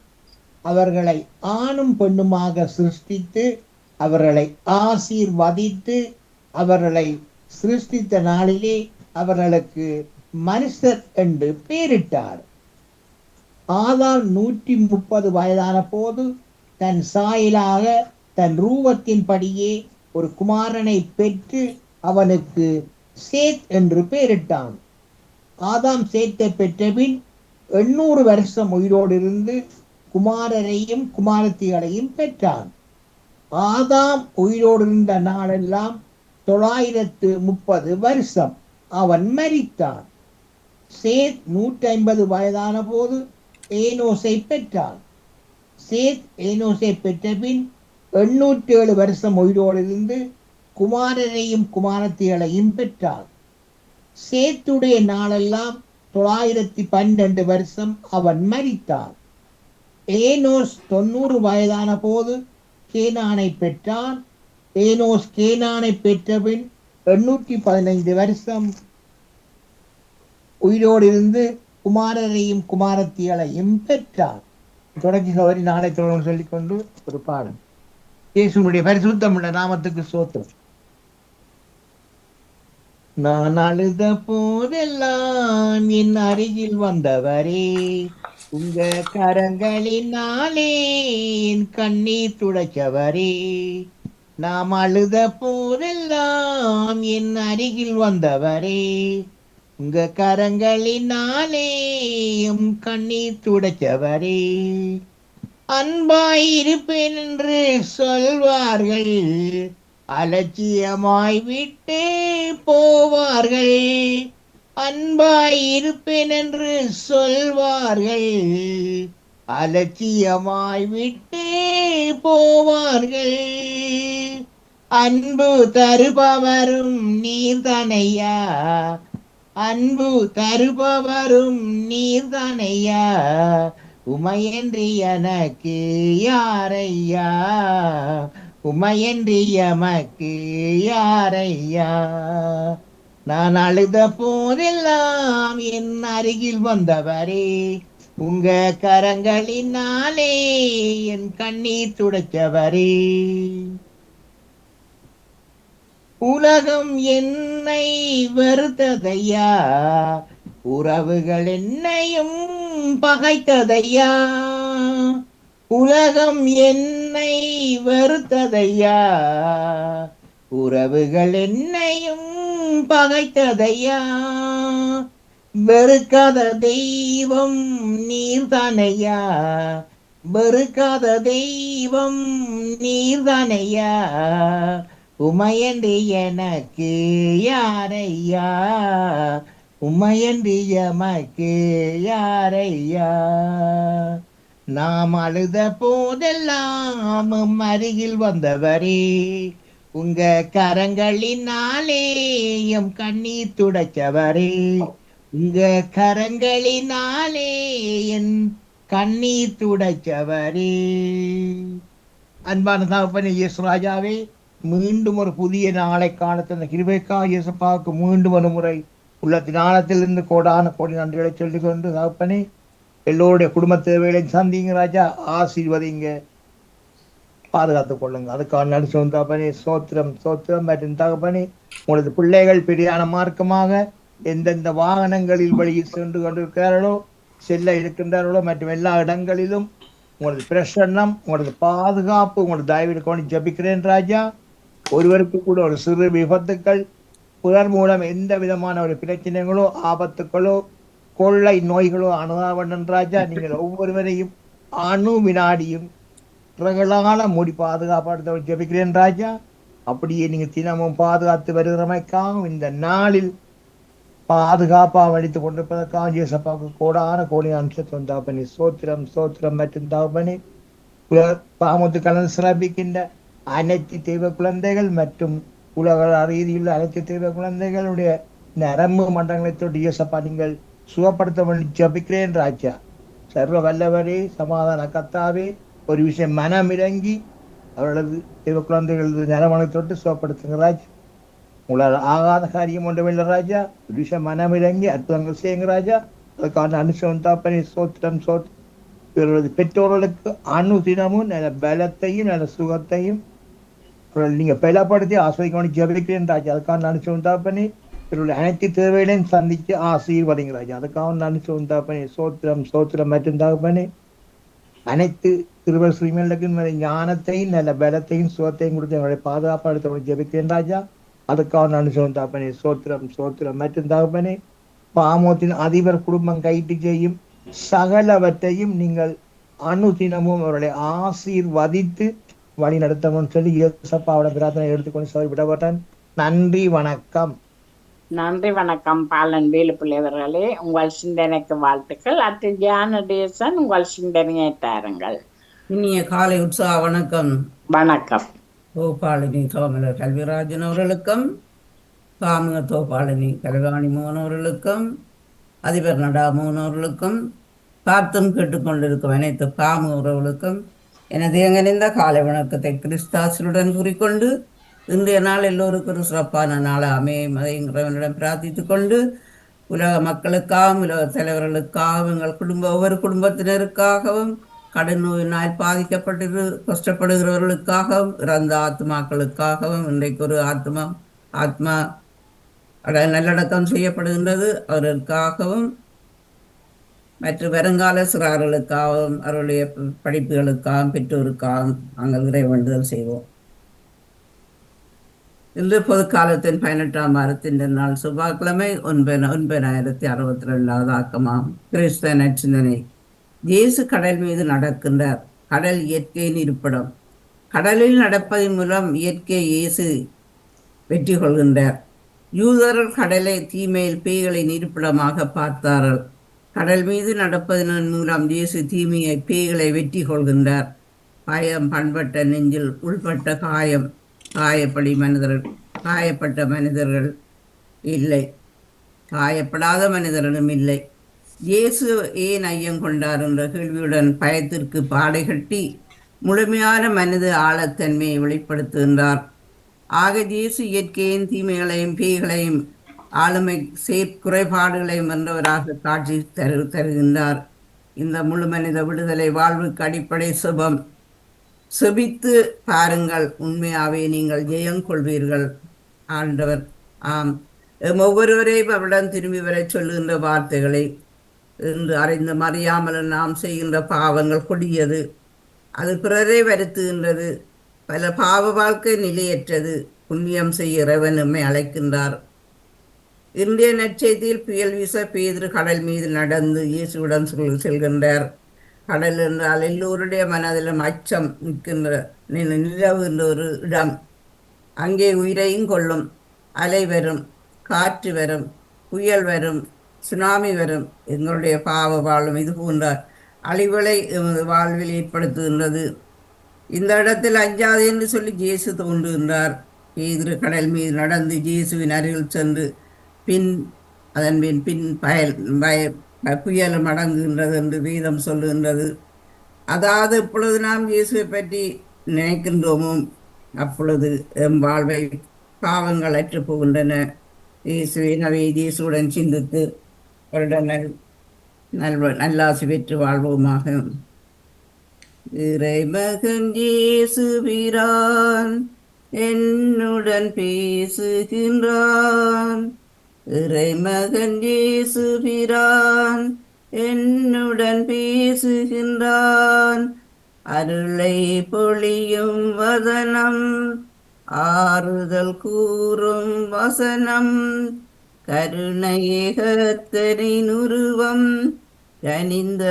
அவர்களை ஆணும் பெண்ணுமாக சிருஷ்டித்து அவர்களை ஆசீர்வதித்து அவர்களை சிருஷ்டித்த நாளிலே அவர்களுக்கு மனுஷர் என்று பெயரிட்டார். ஆதாம் 130 வயதான போது தன் சாயலாக தன் ரூபத்தின்படியே ஒரு குமாரனை பெற்று அவனுக்கு சேத் என்று பெயரிட்டான். ஆதாம் சேத்தை பெற்றபின் 800 வருஷம் உயிரோடு இருந்து குமாரரையும் குமாரத்திகளையும் பெற்றான். ஆதாம் உயிரோடு இருந்த நாளெல்லாம் 930 வருஷம். அவன் மரித்தான். சேத் 150 வயதான போது ஏனோசை பெற்றான். சேத் ஏனோசை பெற்ற பின் 807 வருஷம் உயிரோடு இருந்து குமாரரையும் குமாரத்திகளையும் பெற்றான். சேத்துடைய நாளெல்லாம் 912 வருஷம். அவன் மரித்தான். ஏனோஸ் 90 வயதான போது கேனானை பெற்றான். ஏனோஸ் கேனானை பெற்றபின் 815 வருஷம் உயிரோடு இருந்து குமாரரையும் குமாரத்திகளையும் பெற்றான். தொடர்ச்சி சோதரி நாளை தொடர்ந்து சொல்லிக்கொண்டு ஒரு பாடம். இயேசுனுடைய பரிசுத்தமுள்ள நாமத்துக்கு ஸ்தோத்திரம். நான் அழுத போதெல்லாம் என் அருகில் வந்தவரே, உங்க கரங்களினாலே என் கண்ணீர் துடைச்சவரே. நாம் அழுத போதெல்லாம் என் அருகில் வந்தவரே, உங்க கரங்களினாலே எம் கண்ணீர் துடைச்சவரே. அன்பாயிருப்பேன் என்று சொல்வார்கள், அலட்சியமாய் விட்டே போவார்கள். அன்பாயிருப்பேன் என்று சொல்வார்கள், அலட்சியமாய் விட்டே போவார்கள். அன்பு தருபவரும் நீர்தனையா, அன்பு தருபவரும் நீர்தனையா, உமையன்றி எனக்கு யாரையா, உமையன்றி எமக்கு யாரையா. நான் அழுத போதெல்லாம் என் அருகில் வந்தவரே, உங்க கரங்களினாலே என் கண்ணீர் துடைச்சவரே. உலகம் என்னை வெறுத்ததையா, உறவுகள் என்னையும் பகைத்ததையா. உலகம் என்னை வெறுத்ததையா, உறவுகள் என்னையும் பகைத்ததையா. வெறுக்காத தெய்வம் நீர்தானையா, வெறுக்காத தெய்வம் நீர்தானையா, உமையன்றி எனக்கு யாரையா, உமையன்றி எமக்கு யாரையா. நாம் அழுத போதெல்லாம் அருகில் வந்தவரே, உங்க கரங்களினாலே எம் கண்ணீர் துடைச்சவரே, உங்க கரங்களினாலே என் கண்ணீர் துடைச்சவரே. அன்பான தகப்பனே இயேசு ராஜாவே, மீண்டும் ஒரு புதிய நாளை காண தந்த கிருபைக்கா இயேசுப்பாவுக்கு மீண்டும் ஒரு முறை உள்ளத்தின் ஆழத்திலிருந்து கோடான கோடி நன்றிகளை சொல்லிக்கொண்டு தகப்பனே, எல்லோருடைய குடும்ப தேவைகளையும் சந்திங்க ராஜா, ஆசீர்வதிங்க, பாதுகாத்துக் கொள்ளுங்க. அதுக்கான நடிச்சோம் தகப்பனே. சோத்திரம் சோத்திரம் மற்றும் தகப்பனே, உங்களது பிள்ளைகள் பெரியான மார்க்கமாக எந்தெந்த வாகனங்களில் வழியில் சென்று கொண்டிருக்கிறார்களோ, செல்ல இருக்கின்றார்களோ மற்றும் எல்லா இடங்களிலும் உங்களது பிரசன்னம், உங்களது பாதுகாப்பு, உங்களது தயவில் கொண்டு ஜபிக்கிறேன் ராஜா. ஒருவருக்கு கூட ஒரு சிறு விபத்துக்கள், புதர் மூலம் எந்த விதமான ஒரு பிரச்சனைகளோ ஆபத்துக்களோ கொள்ளை நோய்களோ அனுதாபன் ராஜா, நீங்கள் ஒவ்வொருவரையும் அணு வினாடியும் பிறகளான மூடி பாதுகாப்பாடுத்த ஜபிக்கிறேன் ராஜா. அப்படியே நீங்க தினமும் பாதுகாத்து வருகிறமைக்காகவும் இந்த நாளில் பாதுகாப்பாக வடித்துக் கொண்டிருப்பதற்காக ஜேசப்பாவுக்கு கோடான கோடி அம்சத்தை தாப்பனி. சோத்திரம் சோத்திரம் மற்றும் தாப்பனி. பாமுத்து கலந்து சிறப்பிக்கின்ற அனைத்து தெய்வ குழந்தைகள் மற்றும் உலக ரீதியில் அனைத்து தெய்வ குழந்தைகளுடைய நரம்பு மண்டலங்களை தொட்டு இயேசப்பா நீங்கள் சுகப்படுத்த வேண்டி ஜபிக்கிறேன் ராஜா. சர்வ வல்லவரே, சமாதான கத்தாவே, ஒரு விஷயம் மனமிறங்கி அவர்களது தெய்வ குழந்தைகளது நலமனை தொட்டு சுகப்படுத்துங்க ராஜா. உங்களால் ஆகாத காரியம் ஒன்றுமில்லை ராஜா. ஒரு விஷயம் மனமிறங்கி அற்புதங்கள் செய்யுங்க ராஜா. அதுக்கான அனுசவம் தாப்பனே, சோத்திரம் சோத்திரம். இவர்களது பெற்றோர்களுக்கு அனுதினமும் நல்ல பலத்தையும் நல்ல சுகத்தையும் நீங்க பலப்படுத்தி ஆஸ்வதிக்க ஜபிக்கிறேன் ராஜா. அதுக்கான அனுசவம் தாப்பனே, இவருடைய அனைத்து தேவைகளையும் சந்திச்சு ஆசீர்வதிங்க ராஜா. அதுக்காக அனுசவம் தாப்பனே, சோத்திரம் சோத்திரம் மற்றும் தாப்பனே. அனைத்து திருவர் ஸ்ரீமேலுக்கும் ஞானத்தையும் நல்ல பலத்தையும் சுகத்தையும் கொடுத்து என்னுடைய பாதுகாப்பு ஜபிக்கிறேன் ராஜா. அதுக்காக அனுசவம் தாப்பனே, சோத்திரம் சோத்திரம் மற்றும் தாப்பனே. பாமோத்தின் அதிபர் குடும்பம் கைட்டு செய்யும் சகலவற்றையும் நீங்கள் அனுதினமும் அவர்களை ஆசீர்வதித்து வழி நடத்தணும்னு சொல்லி இயேசப்பாவோட பிரார்த்தனை எடுத்துக்கொண்டு சொல்லி விடப்பட்டேன். நன்றி, வணக்கம். நன்றி, வணக்கம். பாலன் வேலுப்பிள்ளை அவர்களே, உங்கள் சிந்தனைக்கு வாழ்த்துக்கள். அத்து ஜானடேசன், உங்கள் சிந்தனையை தாருங்கள். இனிய காலை உற்சாக வணக்கம். வணக்கம். தோப்பாளினி சோமலர் கல்விராஜன் அவர்களுக்கும், பாமுக தோப்பாளினி கல்வாணி மோகன் அவர்களுக்கும், அதிபர் நடா மோகன் அவர்களுக்கும், பார்த்தும் கேட்டுக்கொண்டிருக்கும் அனைத்து பாமுக உறவுகளுக்கும் எனது எங்கனிந்த காலை வணக்கத்தை கிறிஸ்தாசுடன் கூறிக்கொண்டு, இன்றைய நாள் எல்லோருக்கும் ஒரு சிறப்பான நாள் அமையும் அதைங்கிறவனிடம் பிரார்த்தித்து கொண்டு, உலக மக்களுக்காகவும் உலக தலைவர்களுக்காகவும் எங்கள் ஒவ்வொரு குடும்பத்தினருக்காகவும் கடன் நோயினால் பாதிக்கப்பட்டு கஷ்டப்படுகிறவர்களுக்காகவும் இறந்த ஆத்மாக்களுக்காகவும் இன்றைக்கு ஒரு ஆத்மா நல்லடக்கம் செய்யப்படுகின்றது. அவர்களுக்காகவும் மற்ற வருங்கால சிறார்களுக்காகவும் அவருடைய படிப்புகளுக்காகவும் பெற்றோருக்காகவும் நாங்கள் இறைவேண்டுதல் செய்வோம். இன்று பொதுக்காலத்தின் 18ஆம் வாரத்தின் நாள் செவ்வாய்க்கிழமை 9062வது ஆக்கமாம். கிறிஸ்தவ நற்சிந்தனை. இயேசு கடல் மீது நடக்கின்றார். கடல் இயற்கையின் இருப்பிடம். கடலில் நடப்பதன் மூலம் இயற்கை இயேசு வெற்றி கொள்கின்றார். யூதர்கள் கடலை தீமையில் பேய்களின் இருப்பிடமாக பார்த்தார்கள். கடல் மீது நடப்பதன் மூலம் இயேசு தீமையை பேய்களை வெற்றி கொள்கின்றார். பயம் பண்பட்ட நெஞ்சில் உள்பட்ட காயம் காயப்பட்ட மனிதர்கள் இல்லை, காயப்படாத மனிதர்களும் இல்லை. இயேசு ஏன் ஐயம் கொண்டார் என்ற கேள்வியுடன் பயத்திற்கு பாடை கட்டி முழுமையான மனித ஆழத்தன்மையை வெளிப்படுத்துகின்றார். ஆக இயேசு இயற்கையின் தீமைகளையும் பேய்களையும் ஆளுமை குறைபாடுகளையும் வென்றவராக காட்சி தருகின்றார். இந்த முழு மனித விடுதலை வாழ்வுக்கு அடிப்படை சுபம். செபித்து பாருங்கள், உண்மையாவே நீங்கள் ஜெயம் கொள்வீர்கள். ஆண்டவர் ஒவ்வொருவரையும் அவரிடம் திரும்பி வர சொல்லுகின்ற வார்த்தைகளை என்று அறிந்து அறியாமல் நாம் செய்கின்ற பாவங்கள் கொடியது, அது பிறரை வருத்துகின்றது. பல பாவ வாழ்க்கை நிலையற்றது. புண்ணியம் செய்ய இறைவன் நம்மை அழைக்கின்றார். இன்றைய நற்செய்தியில் புயல் வீச பேதுரு கடல் மீது நடந்து இயேசுவிடம் செல்கின்றார். கடல் என்றால் எல்லோருடைய மனதிலும் அச்சம் நிற்கின்ற நிலவு என்ற ஒரு இடம். அங்கே உயிரையும் கொள்ளும். அலை வரும், காற்று வரும், புயல் வரும், சுனாமி வரும். எங்களுடைய பாவ வாழும் இது போன்ற அழிவுகளை எமது வாழ்வில் ஏற்படுத்துகின்றது. இந்த இடத்தில் அஞ்சாது என்று சொல்லி இயேசு தோன்றுகின்றார். பேதுரு கடல் மீது நடந்து இயேசுவின் அருகில் சென்று அதன் பின் புயலும் அடங்குகின்றது என்று வேதம் சொல்லுகின்றது. அதாவது இப்பொழுது நாம் இயேசுவை பற்றி நினைக்கின்றோமோ அப்பொழுது எம் வாழ்வை பாவங்கள் அற்று போகின்றன. இயேசுடன் சிந்தித்து நல்லாசி பெற்று வாழ்வோமாக. இறைமகன் இயேசு பிரான் என்னுடன் பேசுகின்றான். இறைமகன் இயேசு பிரான் என்னுடன் பேசுகின்றான். அருளை பொழியும் வதனம், ஆறுதல் கூறும் வசனம், கருணையேகத்தரின் உருவம், கனிந்த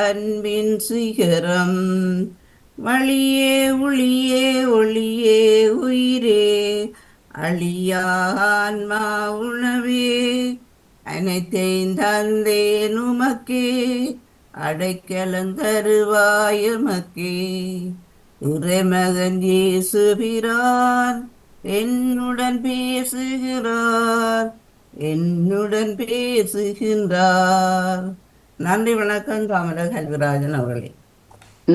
அன்பின் சிகரம். வழியே ஒளியே ஒளியே உயிரே, அழியா ஆன்மா உணவே, அனைத்தையும் தந்தேன் உமக்கே, அடைக்கலந்தருவாயமக்கே. இறைமகன் இயேசு பிரான் என்னுடன் பேசுகிறார். என்னுடன் பேசுகின்றார். நன்றி, வணக்கம். காமராஜ கல்விராஜன் அவர்களே.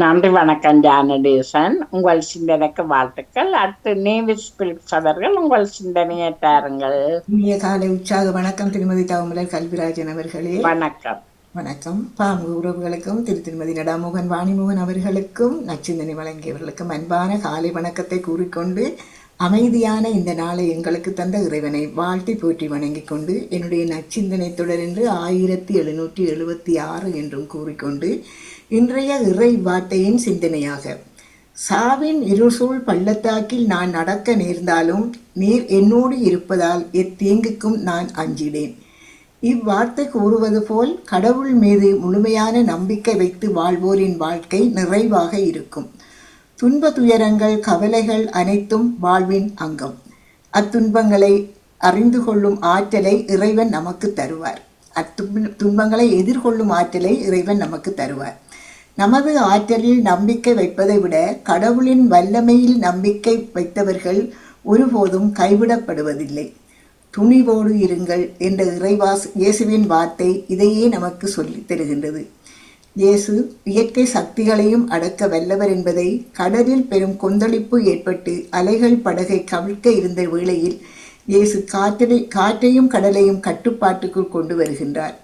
நன்றி, வணக்கம் ஜானடேசன். உங்கள் சிந்தனைக்கு வாழ்த்துக்கள். அடுத்து நேவிஸ் பிலிப்ஸ் அவர்கள் உங்கள் சிந்தனையை தாருங்கள். இனிய காலை உற்சாக வணக்கம் திருமதி தவமலர் கல்விராஜன் அவர்களே. வணக்கம். வணக்கம். பாம்பு உறவுகளுக்கும் திருமதி நடாமோகன் வாணிமோகன் அவர்களுக்கும் நச்சிந்தனை வழங்கியவர்களுக்கும் அன்பான காலை வணக்கத்தை கூறிக்கொண்டு அமைதியான இந்த நாளை எங்களுக்கு தந்த இறைவனை வாழ்த்தி போற்றி வணங்கிக் கொண்டு என்னுடைய நச்சிந்தனை தொடர் என்று 1776 என்றும் கூறிக்கொண்டு இன்றைய இறை வார்த்தையின் சிந்தனையாக, சாவின் இருசூழ் பள்ளத்தாக்கில் நான் நடக்க நேர்ந்தாலும் நீர் என்னோடு இருப்பதால் எத்தீங்குக்கும் நான் அஞ்சிடேன். இவ்வார்த்தை கூறுவது போல் கடவுள் மீது முழுமையான நம்பிக்கை வைத்து வாழ்வோரின் வாழ்க்கை நிறைவாக இருக்கும். துன்ப துயரங்கள் கவலைகள் அனைத்தும் வாழ்வின் அங்கம். அத்துன்பங்களை அறிந்து கொள்ளும் ஆற்றலை இறைவன் நமக்கு தருவார். துன்பங்களை எதிர்கொள்ளும் ஆற்றலை இறைவன் நமக்கு தருவார். நமது ஆற்றலில் நம்பிக்கை வைப்பதை விட கடவுளின் வல்லமையில் நம்பிக்கை வைத்தவர்கள் ஒருபோதும் கைவிடப்படுவதில்லை. துணிவோடு இருங்கள் என்ற இயேசுவின் வார்த்தை இதையே நமக்கு சொல்லித் தருகின்றது. இயேசு இயற்கை சக்திகளையும் அடக்க வல்லவர் என்பதை, கடலில் பெரும் கொந்தளிப்பு ஏற்பட்டு அலைகள் படகை கவிழ்க்க இருந்த வேளையில் இயேசு காற்றையும் கடலையும் கட்டுப்பாட்டுக்குள் கொண்டு வருகின்றார்.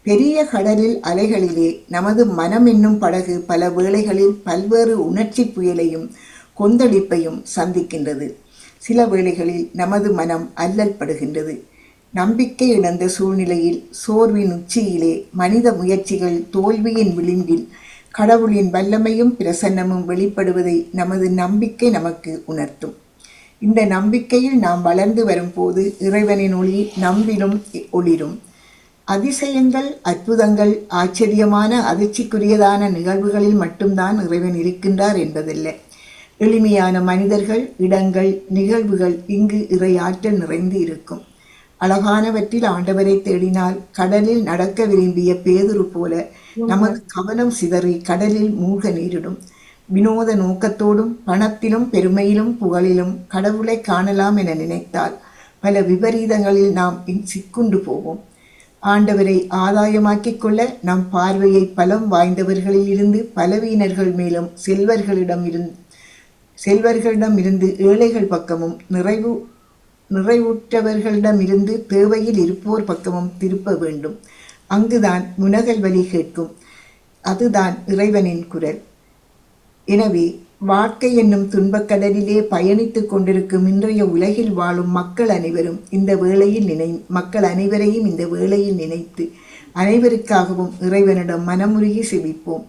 பெரிய கடலில் அலைகளிலே நமது மனம் என்னும் படகு பல வேளைகளில் பல்வேறு உணர்ச்சி புயலையும் கொந்தளிப்பையும் சந்திக்கின்றது. சில வேளைகளில் நமது மனம் அல்லல்படுகின்றது. நம்பிக்கை இழந்த சூழ்நிலையில், சோர்வின் உச்சியிலே, மனித முயற்சிகள் தோல்வியின் விளிம்பில் கடவுளின் வல்லமையும் பிரசன்னமும் வெளிப்படுவதை நமது நம்பிக்கை நமக்கு உணர்த்தும். இந்த நம்பிக்கையில் நாம் வளர்ந்து வரும்போது இறைவனின் ஒளி நம்பிலும் ஒளிரும். அதிசயங்கள், அற்புதங்கள், ஆச்சரியமான அதிர்ச்சிக்குரியதான நிகழ்வுகளில் மட்டும்தான் இறைவன் இருக்கின்றார் என்பதல்ல. எளிமையான மனிதர்கள், இடங்கள், நிகழ்வுகள் இங்கு இறை ஆற்றல் நிறைந்து இருக்கும். அழகானவற்றில் ஆண்டவரை தேடினால் கடலில் நடக்க விரும்பிய பேதுரு போல நமது கவனம் சிதறி கடலில் மூழ்க நேரிடும். வினோத நோக்கத்தோடும் பணத்திலும் பெருமையிலும் புகழிலும் கடவுளை காணலாம் என நினைத்தால் பல விபரீதங்களில் நாம் சிக்குண்டு போவோம். ஆண்டவரை ஆதாயமாக்கிக் கொள்ள நம் பார்வையை பலம் வாய்ந்தவர்களில் இருந்து பலவீனர்கள் மேலும் செல்வர்களிடமிருந்து ஏழைகள் பக்கமும் நிறைவுற்றவர்களிடமிருந்து தேவையில் இருப்போர் பக்கமும் திருப்ப வேண்டும். அங்குதான் முனகல் வலி கேட்கும். அதுதான் இறைவனின் குரல். எனவே வாழ்க்கை என்னும் துன்பக்கடலிலே பயணித்துக் கொண்டிருக்கும் இன்றைய உலகில் வாழும் மக்கள் அனைவரையும் இந்த வேளையில் நினைத்து அனைவருக்காகவும் இறைவனிடம் மனமுருகி செபிப்போம்.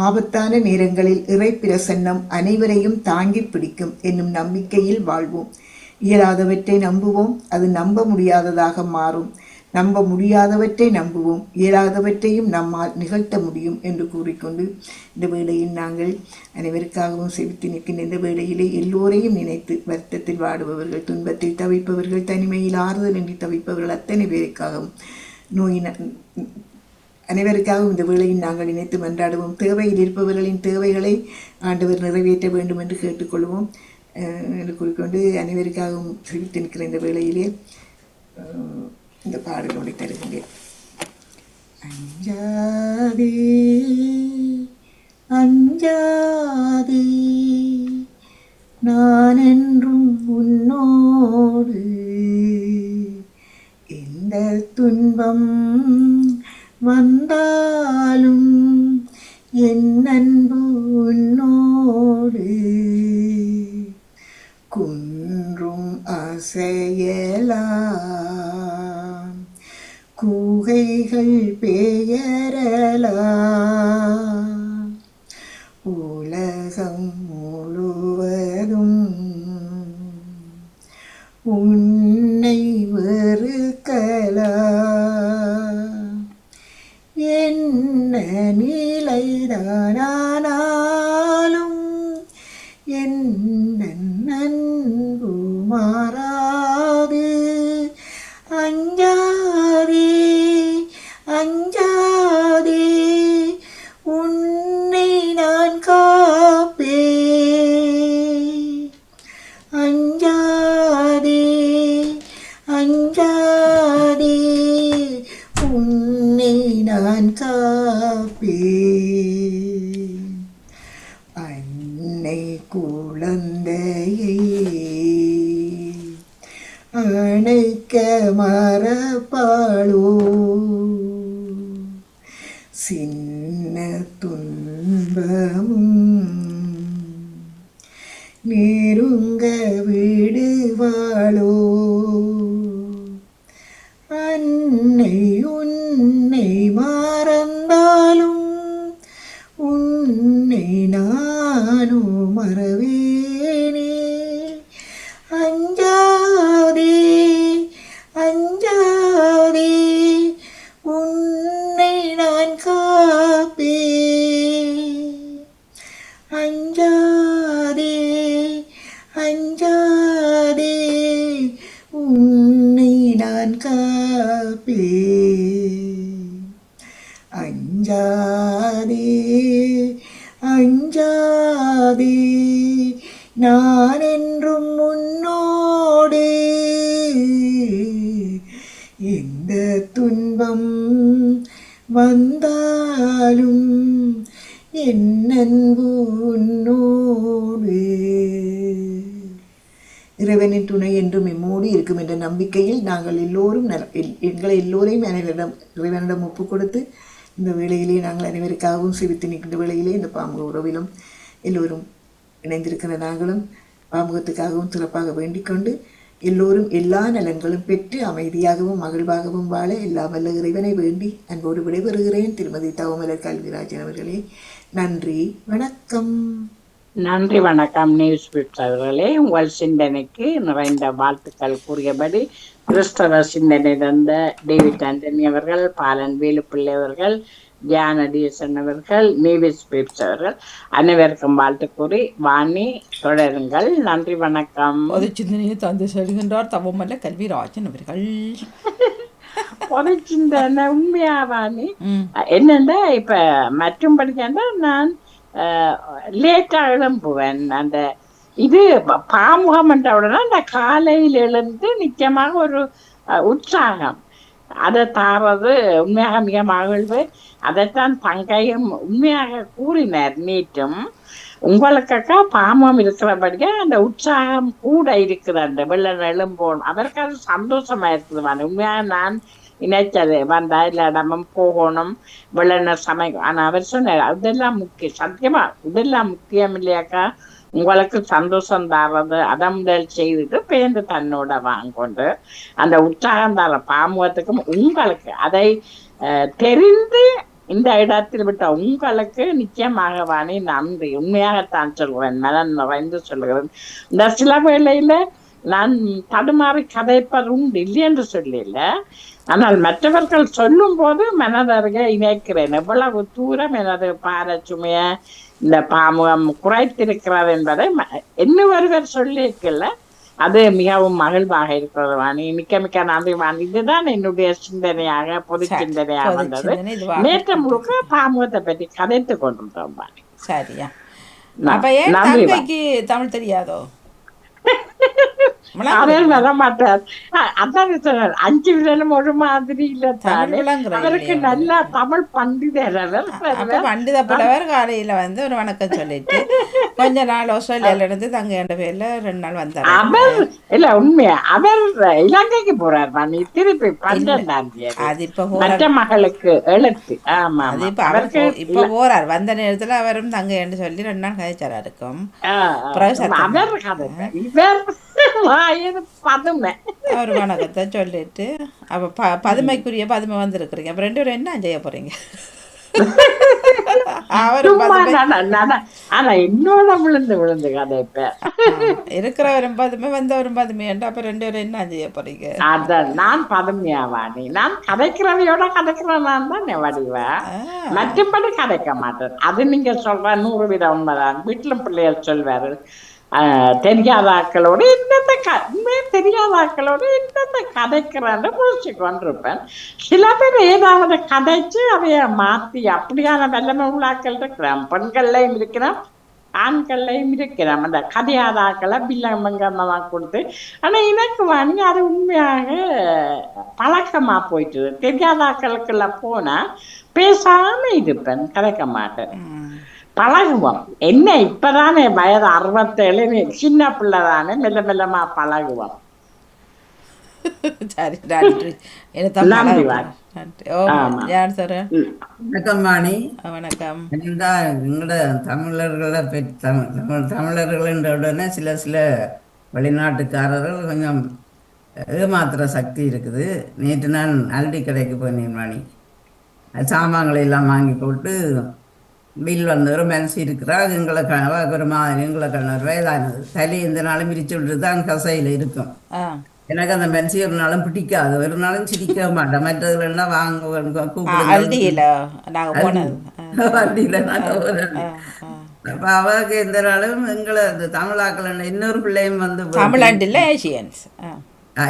ஆபத்தான நேரங்களில் இறை பிரசன்னம் அனைவரையும் தாங்கி பிடிக்கும் என்னும் நம்பிக்கையில் வாழ்வோம். இயலாதவற்றை நம்புவோம், அது நம்ப முடியாததாக மாறும். நம்ப முடியாதவற்றை நம்புவோம், இயலாதவற்றையும் நம்மால் நிகழ்த்த முடியும் என்று கூறிக்கொண்டு இந்த வேளையில் நாங்கள் அனைவருக்காகவும் செவித்து நிற்கின்ற இந்த வேளையிலே எல்லோரையும் நினைத்து வருத்தத்தில் வாடுபவர்கள், துன்பத்தில் தவிப்பவர்கள், தனிமையில் ஆறுதலின்றி தவிப்பவர்கள் அத்தனை பேருக்காகவும் அனைவருக்காகவும் இந்த வேளையில் நாங்கள் நினைத்து மன்றாடுவோம். தேவையில் இருப்பவர்களின் தேவைகளை ஆண்டவர் நிறைவேற்ற வேண்டும் என்று கேட்டுக்கொள்வோம் என்று கூறிக்கொண்டு அனைவருக்காகவும் செவித்து நிற்கிற இந்த வேளையிலே இந்த பாடலோடு தருகின்றேன். அஞ்சாதே அஞ்சாதே நான் என்றும் உன்னோடு, எந்த துன்பம் வந்தாலும் என் அன்பு உன்னோடு, குன்றும் அசையலாம், கூகைகள் பெயரலாம், உலகம் முழுவதும் உன்னை வெறுக்கலாம், என்ன நிலைதானாலும் எந்த அன்பு மாறாது, அஞ்சாதே அஞ்சாதே உன்னை நான் காப்பேன், குழந்தையை அணைக்க மறப்பாளோ சின்ன துன்பமும் நெருங்க விடுவாளோ அன்னை உன்னை மறந்தாலும் உன்னை நானோ மறவேனே அஞ்சாதே அஞ்சாதே உன்னை நான் காப்பே அஞ்சாதே அஞ்சாதே உன்னை நான் காப்பே அஞ்சாதே அஞ்சாதே நான் என்றும் உன்னோடு எந்த துன்பம் வந்தாலும் என் அன்பு உன்னோடு இறைவனின் துணை என்றும் எம்மோடு இருக்கும் என்ற நம்பிக்கையில் நாங்கள் எல்லோரும் எங்களை எல்லோரையும் இறைவனிடம் ஒப்பு கொடுத்து இந்த வேளையிலே நாங்கள் அனைவருக்காகவும் சிரித்து நிற்கின்ற வேளையிலே இந்த பாமுக உறவிலும் எல்லோரும் இணைந்திருக்கிற நாங்களும் பாமுகத்துக்காகவும் சிறப்பாக வேண்டிக் கொண்டு எல்லோரும் எல்லா நலன்களும் பெற்று அமைதியாகவும் மகிழ்வாகவும் வாழ எல்லா வல்ல இறைவனை வேண்டி அன்போடு விடைபெறுகிறேன். திருமதி தவமலர் கல்விராஜன் அவர்களே, நன்றி வணக்கம். நன்றி வணக்கம். நியூஸ் பிப்ஸ் அவர்களே, உங்கள் சிந்தனைக்கு நிறைந்த வாழ்த்துக்கள் கூறியபடி கிறிஸ்தவ சிந்தனை தந்த டேவிட் ஆண்டனி அவர்கள், பாலன் வேலுப்பிள்ளை அவர்கள், ஜானடீசன் அவர்கள், நியூஸ் பிப்ஸ் அவர்கள் அனைவருக்கும் வாழ்த்து கூறி வாணி தொடருங்கள். நன்றி வணக்கம். பொது சிந்தனையை தந்து செல்கின்றார் தவமல்ல கல்விராஜன் அவர்கள். பொது சிந்தனை உண்மையாவாணி என்னண்டா இப்ப மற்றும்படிக்காண்டா நான் லேட்டாக எழும்புவேன். அந்த இது பாமுகம் என்ற உடனே அந்த காலையில் எழுந்து நிச்சயமாக ஒரு உற்சாகம் அதை தாரது உண்மையாக மிக மகிழ்வு. அதைத்தான் தங்கையும் உண்மையாக கூறினார் நேற்றும். உங்களுக்கக்கா பாமம் இருக்கிறபடியா அந்த உற்சாகம் கூட இருக்குது. அந்த வெள்ளம் எழும்போம் அதற்கு அது சந்தோஷமா இருக்குது. உண்மையாக நான் நினைச்சது வந்தா இல்லை இடமும் போகணும் வெள்ளன சமைக்கும். ஆனா அவர் சொன்னார் அதெல்லாம் முக்கியம், சத்தியமா இதெல்லாம் முக்கியம் இல்லையாக்கா, உங்களுக்கு சந்தோஷம் தர்றது அதை முதல் செய்துட்டு பேருந்து தன்னோட வாங்கொண்டு அந்த உற்சாகம் தர பாமுகத்துக்கும் உங்களுக்கு அதை தெரிந்து இந்த இடத்தில் விட்ட உங்களுக்கு நிச்சயமாக வாணி நன்றி. உண்மையாகத்தான் சொல்கிறேன், மனம் நிறைந்து சொல்கிறேன். இந்த சில வேளையில நான் தடுமாறி கதைப்பது உண்டு இல்லை என்று சொல்லல, ஆனால் மற்றவர்கள் சொல்லும் போது மனதருக இணைக்கிறேன் எவ்வளவு தூரம் எனது பாரச்சுமைய இந்த பாமுகம் குறைத்திருக்கிறது என்பதை இன்னும் ஒருவர் சொல்லியிருக்கல. அது மிகவும் மகிழ்வாக இருக்கிறது வாணி. மிக்க மிக்க நன்றி வாணி. இதுதான் என்னுடைய சிந்தனையாக பொது சிந்தனையாக வந்தது. நேற்று முழுக்க பாமுகத்தை பற்றி கதைத்து கொண்டிருந்தோம் வாணி. சரியா? அப்ப ஏன் தங்கைக்கு தமிழ் தெரியாதோ? அவர் வர மாட்டார். அதான் சொன்னார் 5 விரலும் ஒரு மாதிரி இல்ல. அவருக்கு நல்லா தமிழ் பண்டிதர். பண்டித புலவர் காலையில வந்து ஒரு வணக்கம் சொல்லிட்டு கொஞ்ச நாள் ஆஸ்திரேலியால இருந்து தங்க என்ற பேர்ல 2 நாள் வந்தார். அவர் இல்ல உண்மையா அவர் இலங்கைக்கு போறார் பண்ணி திருப்பி 12ஆம் தேதி. அது இப்ப மற்ற மகளுக்கு எழுத்து. ஆமா, அது இப்ப போறார். வந்த நேரத்துல அவரும் தங்க என்று சொல்லி 2 நாள் கதைச்சாரா இருக்கும். ஒரு வணக்கத்தை சொல்லிட்டு அப்ப பதுமைக்குரிய பதுமை வந்திருக்கிறீங்க. அப்ப 2 பேரும் என்ன செய்ய போறீங்க? இருக்கிறவரும் பதுமை வந்தவரும் பதுமை என்று அப்ப 2 பேரும் என்ன செய்ய போறீங்க? அதான் நான் பதுமையாவாணி. நான் கதைக்கிறவையோட கதைக்கிறேன் தான் வடிவேன், மற்றபடி கதைக்க மாட்டேன். அது நீங்க சொல்ற 100% உண்மைதான். வீட்டிலும் பிள்ளைகள் சொல்வாரு தெரியாதாக்களோடு தெரியாதாக்களோடு என்னென்ன கதைக்கிறான்னு முடிச்சு கொண்டிருப்பேன். சில பேர் ஏதாவது கதைச்சு அதைய மாத்தி அப்படியான வல்லமை உள்ளாக்கள் இருக்கிறான். பெண்கள்லையும் இருக்கிறான், ஆண்கள்லையும் இருக்கிறான். அந்த கதையாதாக்களை பில்லங்கம்மா கொடுத்து. ஆனா எனக்கு வாங்கி அது உண்மையாக பழக்கமா போயிட்டு தெரியாதாக்களுக்குள்ள போனா பேசாம இருப்பேன், கதைக்க மாட்டேன். பழகுவோம். என்ன இப்பதானே வயது 67, சின்ன பிள்ளை தானே, மெல்ல மெல்லமா பழகுவோம். சரி நன்றி. எனக்கு நன்றி நன்றி. ஓ ஆமா. யார் சார்? வணக்கம் வாணி. வணக்கம். எங்களோட தமிழர்களை தமிழர்கள்ன்ற உடனே சில வெளிநாட்டுக்காரர்கள் கொஞ்சம் ஏமாத்துற சக்தி இருக்குது. நேற்று நான் அல்டி கடைக்கு போனேன் வாணி. சாமான்களை எல்லாம் வாங்கி போட்டு பில் வந்து ஒரு மனசு இருக்கிறா. எங்களை ஒரு மாதிரி எங்களை வயதானது தலி இந்த நாளும் விரிச்சு விட்டு தான் கசையில் இருக்கும். எனக்கு அந்த மென்சி ஒரு நாளும் பிடிக்காது, ஒரு நாளும் சிரிக்க மாட்டேன். மற்றதுல எல்லாம் வாங்க அல்டியில நாங்க போனது. வண்டியில நாங்க போனேன். அப்ப அவருக்கு எந்த நாளும் எங்களை இந்த தமிழாக்கள் இன்னொரு பிள்ளையும் வந்து தமிழ்நாட்டில் ஏசியன்ஸ்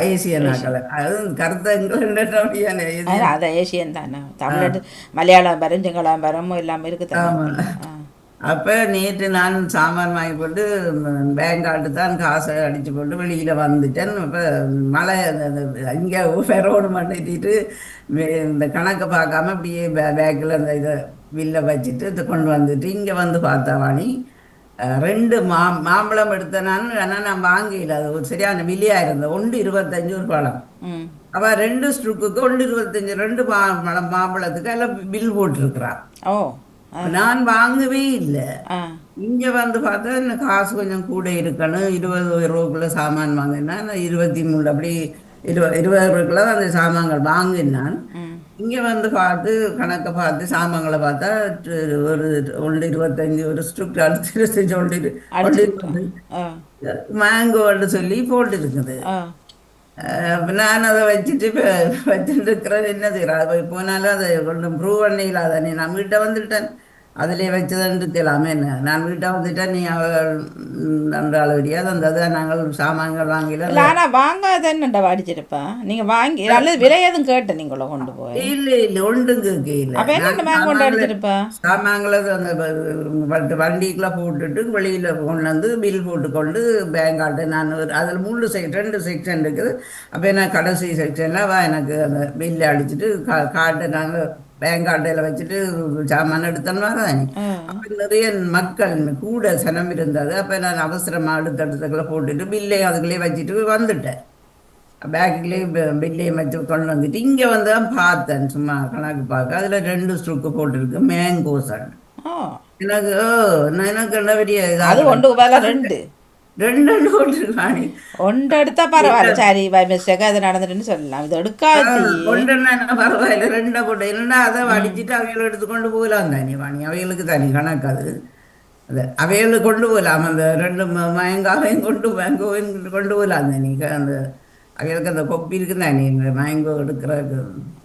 ஏசியன் ஆக்களை அதுவும் கருத்தை எங்களை அது ஏசியன் தானே. தமிழ்நாட்டு மலையாளம் வரும், சிங்களம் வரும், எல்லாமே இருக்குது. அப்போ நேற்று நான் சாமான் வாங்கி போட்டு பேங்க் கார்டு தான் காசை அடித்து போட்டு வெளியில் வந்துட்டேன். இப்போ மழை இங்கே ஃபெரோடு மாட்டிட்டு இந்த கணக்கை பார்க்காம அப்படியே பேக்கில் அந்த இதை வில்லை வச்சுட்டு இதை கொண்டு வந்துட்டு இங்கே வந்து பார்த்தா வாணி 2 மாம்பழம் எடுத்தேன் நான். ஆனால் நான் வாங்கல, அது ஒரு சரியான விலையாக இருந்தது. 1.25 ஒரு பழம். அவள் 2 ஸ்ட்ருக்குக்கு 1.25, 2 மாம்பழத்துக்கு எல்லாம் பில் போட்டிருக்கிறான். ஓ நான் வாங்கவே இல்லை. இங்க வந்து பார்த்தா இந்த காசு கொஞ்சம் கூட இருக்கணும். 20 ரூபாய்க்குள்ள சாமான் வாங்கினா 23 அப்படி 20 ரூபாய்க்குள்ள அந்த சாமான்கள் வாங்கினான். இங்க வந்து பார்த்து கணக்கை பார்த்து சாமான்களை பார்த்தா ஒரு 1.25 ஒரு ஸ்ட்ரிக்ட் அடுத்து மேங்கோன்னு சொல்லி போட்டு இருக்குது. நான் அதை வச்சுட்டு வச்சுட்டு இருக்கிறது என்ன செய்யறேன். அது போய் போனாலும் அதை கொண்டு ப்ரூவ் பண்ணிடலாம். அதை நான் வீட்டை வந்துட்டேன், அதிலே வச்சதுன்னு தெரியலாமே. என்ன நான் வீட்டை வந்துட்டேன், நீ அந்த அளவடியா தந்தது நாங்கள் சாமான்கள் வாங்கல. ஆனால் வாங்காதன்னு அடிச்சிருப்பேன். நீங்கள் வாங்கி நல்லது விலை எதுவும் கேட்ட நீங்கள கொண்டு போய்? இல்லை ஒன்றும் கேட்கல. சாமான்களை அந்த வண்டிக்குள்ள போட்டுட்டு வெளியில கொண்டு வந்து பில் போட்டுக்கொண்டு பேங்க் கார்டு நான் அதில் 2 செக்ஷன் இருக்குது. அப்போ நான் கடைசி செக்ஷனில் எனக்கு அந்த பில்லை அடிச்சுட்டு கார்டை நாங்கள் பேங்க் கார்டையில் வச்சுட்டு சாமான் எடுத்தோன்னு வரேன். அப்போ நிறைய மக்கள் கூட சனம் இருந்தது. அப்போ நான் அவசரமாக அடுத்தடுத்துக்குள்ள போட்டுட்டு பில்லையும் அதுக்குள்ளேயே வச்சுட்டு வந்துட்டேன். பேக்குலேயே பில்லையும் வச்சு கொண்டு வந்துட்டு இங்கே வந்து தான் பார்த்தேன். சும்மா கணக்கு பார்க்க அதில் 2 ஸ்ட்ரூக்கு போட்டிருக்கு மேங்கோசன். எனக்கு என்ன பெரிய ரெண்டு போட்டுருக்கானி. ஒன்று எடுத்தா பரவாயில்ல, சரி பை மிஸ்டேக் அது நடந்துட்டுன்னு சொல்லலாம். இது எடுக்காது ஒன்றுன்னா பரவாயில்ல, 2 போட்டு இல்லைன்னா அதை அடிச்சுட்டு அவைகளை எடுத்துக்கொண்டு போகலாம் தானே வாணி. அவைகளுக்கு தனி கணக்காது. அது அவைகளுக்கு கொண்டு போகலாம். அந்த 2 மயங்காவையும் மேங்கோவையும் கொண்டு போகலாம் தானே. அந்த அவைகளுக்கு அந்த கொப்பி இருக்குதானே மேங்கோ எடுக்கிறதுக்கு.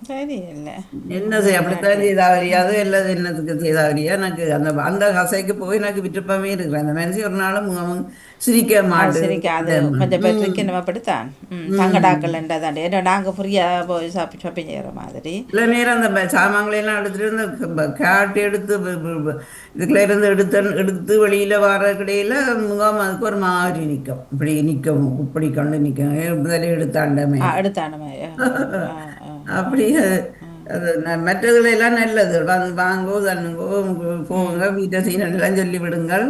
சரி இல்லை என்ன செய்ய அப்படித்தான் செய்தாவரியாது. எல்லாது என்னத்துக்கு செய்தாவரியா. எனக்கு அந்த கசைக்கு போய் எனக்கு விருப்பமே இருக்கிறேன். அந்த மனுஷன் ஒரு நாளும் சிரிக்க சிரிக்காது. கொஞ்சம் பேருக்கு நம்ம அப்படித்தான் தங்கடாக்கள்ன்றதாண்டி ஏன்னா நாங்கள் ஃப்ரீயாக போய் ஷாப்பிங் செய்கிற மாதிரி. சில நேரம் அந்த சாமான்களையெல்லாம் எடுத்துகிட்டு இருந்து காட்டு எடுத்து இதுக்குள்ள இருந்து எடுத்து வெளியில் வர கிடையில முகாம் அதுக்கு ஒரு மாதிரி நிற்கும். இப்படி நிற்கும், இப்படி கொண்டு நிற்கும். முதலே எடுத்தாண்டமே அப்படி அது மற்றதுல எல்லாம் நல்லது. வாங்கோ தண்ணுங்கோ போங்க வீட்டை செய்யலாம் சொல்லி விடுங்கள்.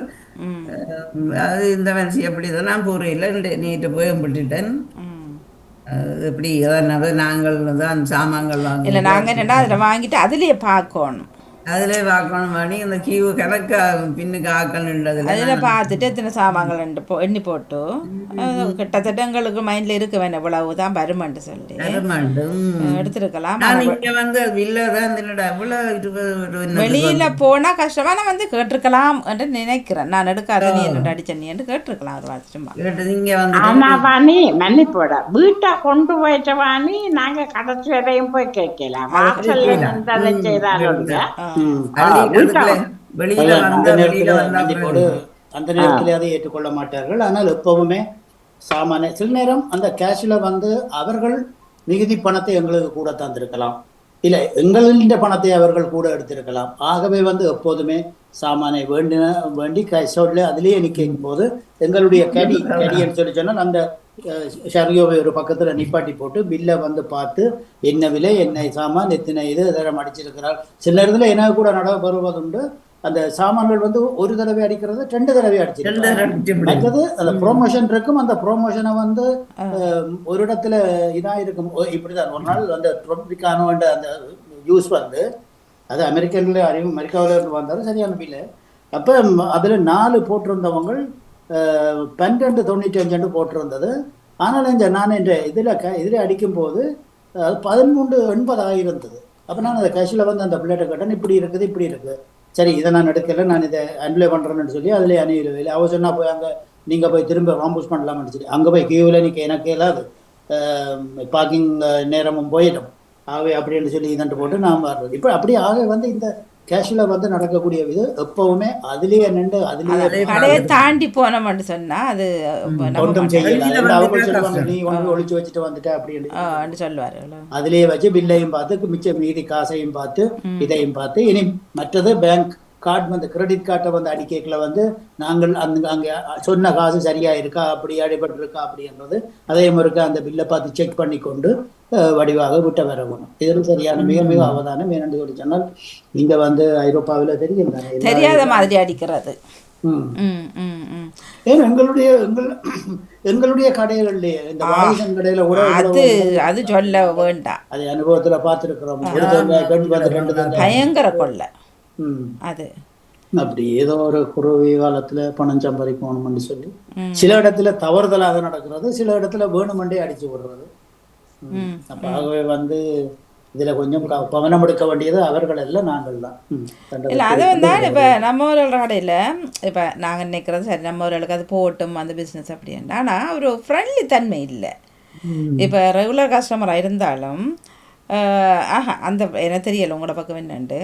அது இந்த மனுஷன் அப்படிதான் நான் போறையில் நேற்று போய் விட்டுட்டேன். இப்படி நாங்கள் தான் சாமான்கள் வாங்க இல்லை நாங்கள் என்னென்னா அதில் வாங்கிட்டு அதுலேயே பார்க்கணும். அதிலே பார்க்கணும் பண்ணி அந்த கியூ கணக்கா பின்னுக்கு ஆக்கணுன்றதுல அதில் பார்த்துட்டு எத்தனை சாமான்கள் எண்ணி போட்டு கிட்டத்தட்ட எங்களுக்கு மைண்டில் இருக்க வேணும் இவ்வளவு தான் வருமானு சொல்லி எடுத்துருக்கலாம். இங்கே வந்து இல்லைதான் இவ்வளோ வெளியில் போனால் கஷ்டமாக நான் வந்து கேட்டிருக்கலாம் என்று நினைக்கிறேன். நான் எடுக்காத நீ என்னோட அடிச்ச நீ என்று கேட்டிருக்கலாம். ஒரு வாட்சமா இங்கே வந்து வாணி மன்னிப்போட வீட்டை கொண்டு போயிட்ட வாணி நாங்கள் கடைசி வரையும் போய் கேட்கலாம். வாசல் செய்தாலும் அந்த நேரத்தில் அதை ஏற்றுக்கொள்ள மாட்டார்கள். ஆனால் எப்பவுமே சாமானிய சில நேரம் அந்த கேஷில் வந்து அவர்கள் மிகுதி பணத்தை எங்களுக்கு கூட தந்திருக்கலாம், இல்லை எங்களின் பணத்தை அவர்கள் கூட எடுத்திருக்கலாம். ஆகவே வந்து எப்போதுமே சாமானை வேண்டி கைசோட்ல அதிலேயே நிற்கும் போது எங்களுடைய கடின்னு சொல்லி சொன்னால் அந்த ஷரியோவை ஒரு பக்கத்தில் நிப்பாட்டி போட்டு பில்லை வந்து பார்த்து என்ன விலை, என்ன சாமான், எத்தனை இது இதெல்லாம் அடிச்சிருக்கிறார். சில நேரத்தில் என்ன கூட வருவதுண்டு. அந்த சாமான்கள் வந்து ஒரு தடவை அடிக்கிறது 2 தடவை அடிச்சிருக்காங்க. மற்றது அந்த ப்ரோமோஷன் இருக்கும். அந்த ப்ரோமோஷனை வந்து ஒரு இடத்துல இதா இருக்கும். இப்படிதான் ஒரு நாள் அந்த ட்ரொபிகானோ அந்த ஜூஸ் வந்து அது அமெரிக்காவில் இருந்து வந்தாலும் சரியான பில்லு. அப்போ அதில் 4 போட்டிருந்தவங்க 12.95 போட்டிருந்தது. ஆனால் நான் இந்த இதில் அடிக்கும்போது 13.80 இருந்தது. அப்போ நான் அந்த கேஷில் வந்து அந்த பிள்ளைகிட்ட கேட்டேன், இப்படி இருக்குது. சரி, இதை நான் எடுக்கல, நான் இதை அன்பிளை பண்ணுறேன்னு சொல்லி அதில் அணியில் அவ சொன்னா போய் அங்கே நீங்கள் போய் திரும்ப ராம்பூஸ் பண்ணலாம்னு சொல்லி அங்கே போய் கியூவில் நிற்க எனக்கு இல்லாது, பார்க்கிங் நேரமும் போயிடும் ஆகவே அப்படின்னு சொல்லி இதன்ட்டு போட்டு நான் வர்றது. இப்போ அப்படியே ஆக வந்து இந்த கேஷில் வந்து நடக்கக்கூடிய இது எப்பவுமே அதுலேயே நின்று அதுலேயே தாண்டி போனோம்னு சொன்னா அது ஒன்றும் செய்யல. அவங்க சொல்லுவாங்க, நீ ஒன்று ஒழிச்சு வச்சுட்டு வந்துட்ட அப்படின்னு சொல்லுவாரு. அதுலேயே வச்சு பில்லையும் பார்த்து மிச்சம் மீதி காசையும் பார்த்து இதையும் பார்த்து இனி மற்றது பேங்க் கார்டு வந்து கிரெடிட் கார்டை வந்து அடிக்கல வந்து நாங்கள் அங்கே சொன்ன காசு சரியா இருக்கா, அப்படி அடிபட்டு இருக்கா அப்படின்றது அதையும் இருக்க அந்த பில்லை பார்த்து செக் பண்ணி கொண்டு வடிவாக விட்ட வரணும். இதில் சரியான மிக மிக அவதானம் வேணும்னு சொல்லி சொன்னால் இங்க வந்து ஐரோப்பாவில் தெரியாத மாதிரி அடிக்கிறது. ஏன் எங்களுடைய கடைகள்லயே இந்த வாரிசன் கடையில கூட அது சொல்ல வேண்டாம், அது அனுபவத்துல பார்த்துருக்கிறோம். பயங்கர கொள்ளை அது. அப்படி ஏதோ ஒரு குறுகிய காலத்துல பணம் சம்பாதிக்கணும்னு சொல்லி சில இடத்துல தவறுதலாக நடக்கிறது, சில இடத்துல வேணுமெண்டே அடிச்சு விடுறது. அப்ப ஆகவே வந்து இதுல கொஞ்சம் கவனம் எடுக்க வேண்டியது அவர்கள் எல்லாம் நாங்கள் தான். இல்லை, அது வந்து இப்போ நம்ம ஊரோட கடையில் இப்போ நாங்கள் நினைக்கிறது சரி, நம்ம ஊர்களுக்கு அது போட்டும் அந்த பிஸ்னஸ் அப்படின்னா, ஆனால் ஒரு ஃப்ரெண்ட்லி தன்மை இல்லை. இப்போ ரெகுலர் கஸ்டமராக இருந்தாலும் அந்த எனக்கு தெரியலை உங்களோட பக்கம் என்னண்டு,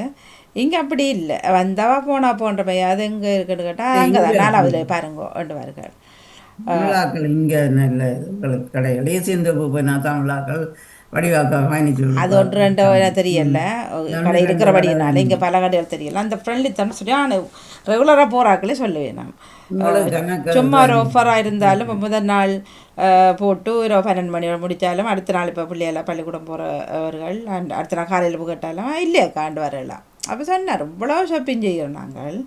இங்கே அப்படி இல்லை. வந்தவா போனா போன்ற பையன் அது எங்கே இருக்குன்னு கேட்டால் அங்கே தான் 4வது பாருங்க வேண்டுவார்கள். இங்கே நல்ல கடைகளே சேர்ந்து போனால் தமிழாக்கள் வடிவாக்க பயணிச்சு அது 1-2 தெரியல கடை இருக்கிறபடினால இங்கே பல கடைகள் தெரியல. அந்த ஃப்ரெண்ட்லி தன் சொல்லி ஆனால் ரெகுலராக போகிறாக்களே சொல்லுவேன் நான். சும்மா ஒரு ஆஃபராக இருந்தாலும் இப்போ முதல் நாள் போட்டு ஒரு 12 மணி முடித்தாலும் அடுத்த நாள் இப்போ பிள்ளையெல்லாம் பள்ளிக்கூடம் போகிறவர்கள் அடுத்த நாள் காலையில் கேட்டாலும் இல்லையா காண்டு வரலாம். அப்போ சொன்னார், இவ்வளோ ஷாப்பிங் செய்கிறோம் நாங்கள்,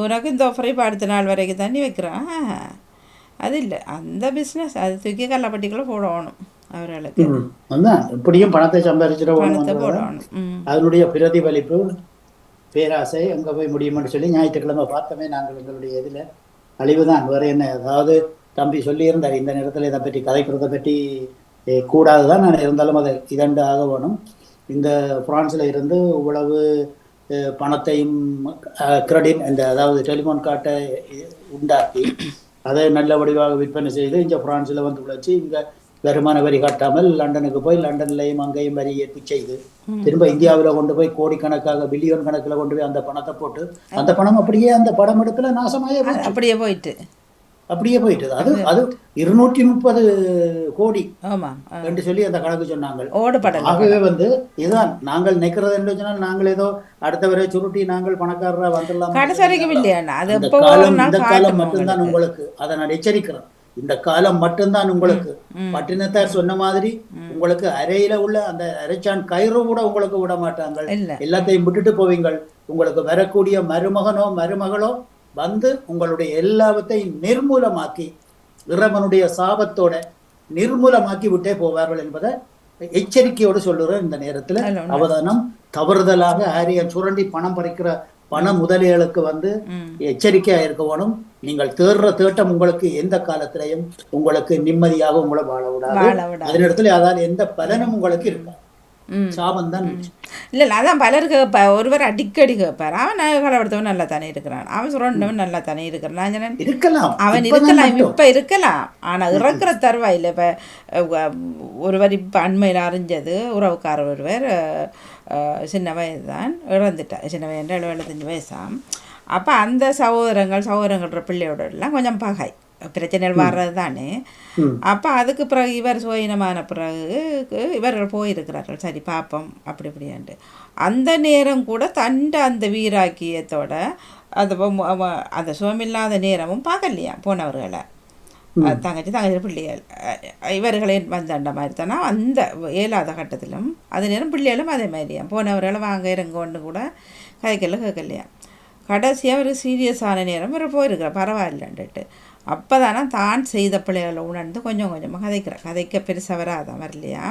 உனக்கு இந்த ஆஃபரை இப்போ அடுத்த நாள் வரைக்கும் தண்ணி வைக்கிறோம். அது இல்லை, அந்த பிஸ்னஸ் அது தூக்கி கல்லப்பட்டிக்குள்ளே போடணும் அவர்களுக்கு. எப்படியும் பணத்தை சம்பாதிச்சுட்டு போடணும். அதனுடைய பிரதிபலிப்பு பேராசை எங்கே போய் முடியும்னு சொல்லி ஞாயிற்றுக்கிழமை பார்த்தோமே நாங்கள் எங்களுடைய இதில் அழிவு தான் வேறு என்ன. அதாவது தம்பி சொல்லியிருந்தார், இந்த நேரத்தில் இதை பற்றி கதைக்கிறத பற்றி கூடாது தான். நான் இருந்தாலும் அதை இதண்டு ஆக வேணும். இந்த பிரான்ஸில் இருந்து இவ்வளவு பணத்தையும் கிரெடிட் இந்த அதாவது டெலிஃபோன் கார்டை உண்டாக்கி அதை நல்ல வடிவாக விற்பனை செய்து இங்கே பிரான்ஸில் வந்து உழைச்சி இங்கே வருமான வரி காட்டாமல் லண்டனுக்கு போய் லண்டன்லையும் அங்கேயும் வரி ஏற்பி செய்து திரும்ப இந்தியாவில் கொண்டு போய் கோடிக்கணக்காக பில்லியன் கணக்கில் கொண்டு போய் அந்த பணத்தை போட்டு அந்த பணம் அப்படியே அந்த படம் எடுத்துல நாசமாயே அப்படியே போயிட்டு அது அது 230 கோடி என்று சொல்லி அந்த கணக்கு சொன்னாங்க. ஆகவே வந்து இதுதான் நாங்கள் நினைக்கிறது என்று சொன்னால் நாங்கள் ஏதோ அடுத்த வரை சுருட்டி நாங்கள் பணக்காரராக வந்துடலாம். இந்த காலம் மட்டும்தான் உங்களுக்கு, அதை நான் எச்சரிக்கிறேன். இந்த காலம் மட்டும்தான் உங்களுக்கு. பட்டினத்தார் சொன்ன மாதிரி உங்களுக்கு அறையில உள்ள அந்த அரைச்சான் கயிறு கூட உங்களுக்கு விட மாட்டாங்க. எல்லாத்தையும் விட்டுட்டு போவீங்கள். உங்களுக்கு வரக்கூடிய மருமகனோ மருமகளோ வந்து உங்களுடைய எல்லாவற்றையும் நிர்மூலமாக்கி இறைவனுடைய சாபத்தோட நிர்மூலமாக்கி விட்டே போவார்கள் என்பதை எச்சரிக்கையோடு சொல்லுறேன். இந்த நேரத்துல அவதானம் தவறுதலாக ஆரியன் சுரண்டி பணம் பறிக்கிற பண முதலிகளுக்கு வந்து எச்சரிக்கையா இருக்க வேணும். நீங்கள் தேடுற தேட்டம் உங்களுக்கு எந்த காலத்திலையும் உங்களுக்கு நிம்மதியாக உங்களை வாழ விடாது. அதனிடத்துல அதால் எந்த பலனும் உங்களுக்கு இருக்கா, சாபம் தான். இல்லை அதான் பலருக்கு ஒருவர் அடிக்கடி கேட்பார், அவன் கடவுடுத்தவன் நல்லா தானே இருக்கிறான், அவன் சுரண்டவன் நல்லா தானே இருக்கிறான், இருக்கலாம் அவன் இருக்கலாம் இப்போ இருக்கலாம். ஆனால் இறக்குற தருவாயில் இப்போ ஒருவர் இப்போ அண்மையில் அறிஞ்சது உறவுக்காரர் ஒருவர் சின்ன வயது தான் இறந்துட்டார். சின்ன வயது 75 வயசாம். அப்போ அந்த சகோதரங்கள்ன்ற பிள்ளையோட எல்லாம் கொஞ்சம் பகை பிரச்சனைகள் வர்றது தானே. அப்போ அதுக்கு பிறகு இவர் சுயநமான பிறகு இவர்கள் போயிருக்கிறார்கள், சரி பார்ப்போம் அப்படி இப்படின்ட்டு. அந்த நேரம் கூட அந்த வீராக்கியத்தோட அந்த சுகமில்லாத நேரமும் பார்க்கலையா போனவர்களை, தங்கச்சி பிள்ளைகள் இவர்களே வந்தாண்ட மாதிரி தானே அந்த இயலாத கட்டத்திலும் அது நேரம் பிள்ளைகளும் அதே மாதிரியா போனவர்களை வாங்க இறங்க ஒன்று கூட கதைக்கெல்லாம் கேட்கலையா. கடைசியாக ஒரு சீரியஸான நேரம் ஒரு போயிருக்கிறேன் பரவாயில்லன்ட்டு அப்போ தானே தான் செய்த பிள்ளைகளை உணர்ந்து கொஞ்சம் கொஞ்சமாக கதைக்க பெருசாக வராதான் வரலையா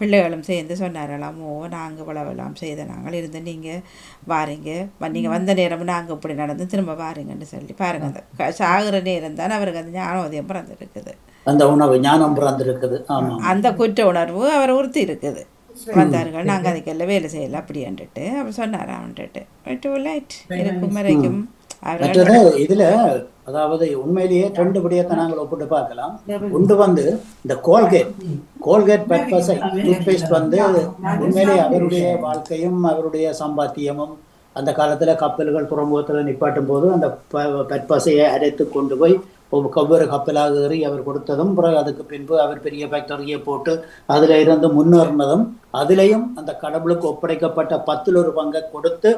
பிள்ளைகளும் சேர்ந்து சொன்னாரலாம் ஓ நாங்கள் இவ்வளவெல்லாம் செய்த நாங்கள் இருந்து நீங்கள் வாரீங்க நீங்கள் வந்த நேரம் நாங்கள் இப்படி நடந்து திரும்ப வாரீங்கன்னு சொல்லி பாருங்கள் அந்த சாகுற நேரம் தானே அவருக்கு அந்த ஞானோதயம் பிறந்திருக்குது அந்த உணவு ஞானம் பிறந்திருக்குது. ஆமாம், அந்த குற்ற உணர்வு அவர் உறுத்தி இருக்குது வந்தார்கள் நாங்கள் அதுக்கெல்லாம் வேலை செய்யலை அப்படின்ட்டு அவர் சொன்னாரான்ட்டு டூ லைட் இருக்கும் வரைக்கும் மற்றது அவர்கள் இதுல அதாவது உண்மையிலேயே 2 விடயத்தை நாங்கள் ஒப்பிட்டு பார்க்கலாம். ஒன்று வந்து இந்த கோல்கேட் பர்பஸை டூத்பேஸ்ட் வந்து உண்மையிலேயே அவருடைய வாழ்க்கையும் அவருடைய சம்பாத்தியமும் அந்த காலத்துல கப்பல்கள் துறைமுகத்துல நிப்பாட்டும் போது அந்த பர்பஸையை அரைத்து கொண்டு போய் ஒவ்வொரு கப்பலாக ஏறி அவர் கொடுத்ததும், பிறகு அதுக்கு பின்பு அவர் பெரிய ஃபேக்டரியை போட்டு அதுல இருந்து முன்னேறினதும், அதுலேயும் அந்த கடவுளுக்கு ஒப்படைக்கப்பட்ட 10ல் 1 பங்கை கொடுத்து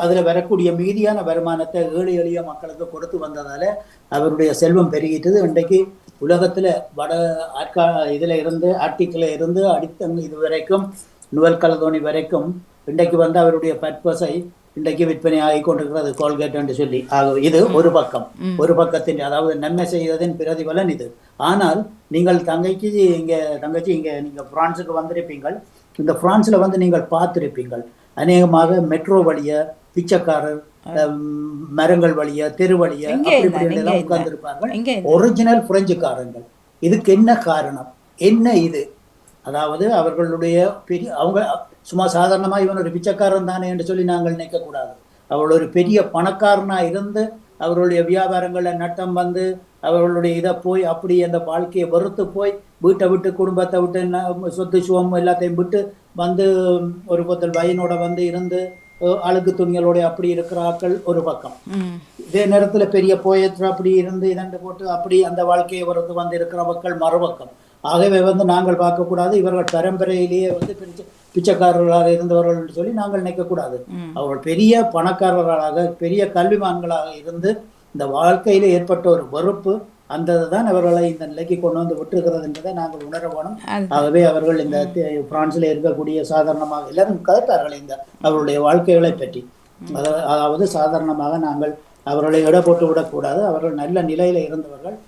அதில் வரக்கூடிய மீதியான வருமானத்தை ஏழை எளிய மக்களுக்கு கொடுத்து வந்ததால் அவருடைய செல்வம் பெருகிட்டது. இன்றைக்கு உலகத்தில் இதில் இருந்து ஆர்டிக்கில் இருந்து இது வரைக்கும் நுவல் கலதோனி வரைக்கும் இன்றைக்கு வந்து அவருடைய பர்பஸை இன்றைக்கு விற்பனை ஆகி கொண்டிருக்கிறது கோல்கேட் என்று சொல்லி. இது ஒரு பக்கத்தின் அதாவது நன்மை செய்வதின் பிரதிபலன் இது. ஆனால் நீங்கள் தங்கச்சி இங்கே நீங்கள் பிரான்ஸுக்கு வந்திருப்பீங்கள். இந்த பிரான்ஸில் வந்து நீங்கள் பார்த்துருப்பீங்கள் அநேகமாக மெட்ரோ வழிய பிச்சைக்காரர் மரங்கள் வழிய தெரு வழிய அப்படி உட்கார்ந்துருப்பார்கள் ஒரிஜினல் பிரெஞ்சுக்காரங்கள். இதுக்கு என்ன காரணம், என்ன இது? அதாவது அவர்களுடைய அவங்க சும்மா சாதாரணமாக இவன் ஒரு பிச்சைக்காரன் தானே என்று சொல்லி நாங்கள் நினைக்கக்கூடாது. அவள் ஒரு பெரிய பணக்காரனாக இருந்து அவர்களுடைய வியாபாரங்களில் நட்டம் வந்து அவர்களுடைய இதை போய் அப்படி அந்த வாழ்க்கையை வெறுத்து போய் வீட்டை விட்டு குடும்பத்தை விட்டு சொத்து சுவம் எல்லாத்தையும் விட்டு வந்து ஒரு பொத்தல் வயனோட வந்து இருந்து அழுக்கு துணிகளோட அப்படி இருக்கிற ஆட்கள் ஒரு பக்கம். இதே நேரத்தில் பெரிய போயற்று அப்படி இருந்து இதண்டு போட்டு அப்படி அந்த வாழ்க்கையை வெறுத்து வந்து இருக்கிற மக்கள் மறுபக்கம். ஆகவே வந்து நாங்கள் பார்க்கக்கூடாது இவர்கள் பரம்பரையிலேயே வந்து பிச்சைக்காரர்களாக இருந்தவர்கள் என்று சொல்லி நாங்கள் நினைக்கக்கூடாது. அவர்கள் பெரிய பணக்காரர்களாக பெரிய கல்விமான்களாக இருந்து இந்த வாழ்க்கையில ஏற்பட்ட ஒரு வெறுப்பு அந்த தான் அவர்களை இந்த நிலைக்கு கொண்டு வந்து விட்டுருக்கிறது என்பதை நாங்கள் உணர வேணும். ஆகவே அவர்கள் இந்த பிரான்சில் இருக்கக்கூடிய சாதாரணமாக எல்லாரும் கதைத்தார்கள் இந்த அவர்களுடைய வாழ்க்கைகளை பற்றி. அதாவது சாதாரணமாக நாங்கள் அவர்களை இட போட்டு விடக்கூடாது. அவர்கள் நல்ல நிலையில இருந்தவர்கள்,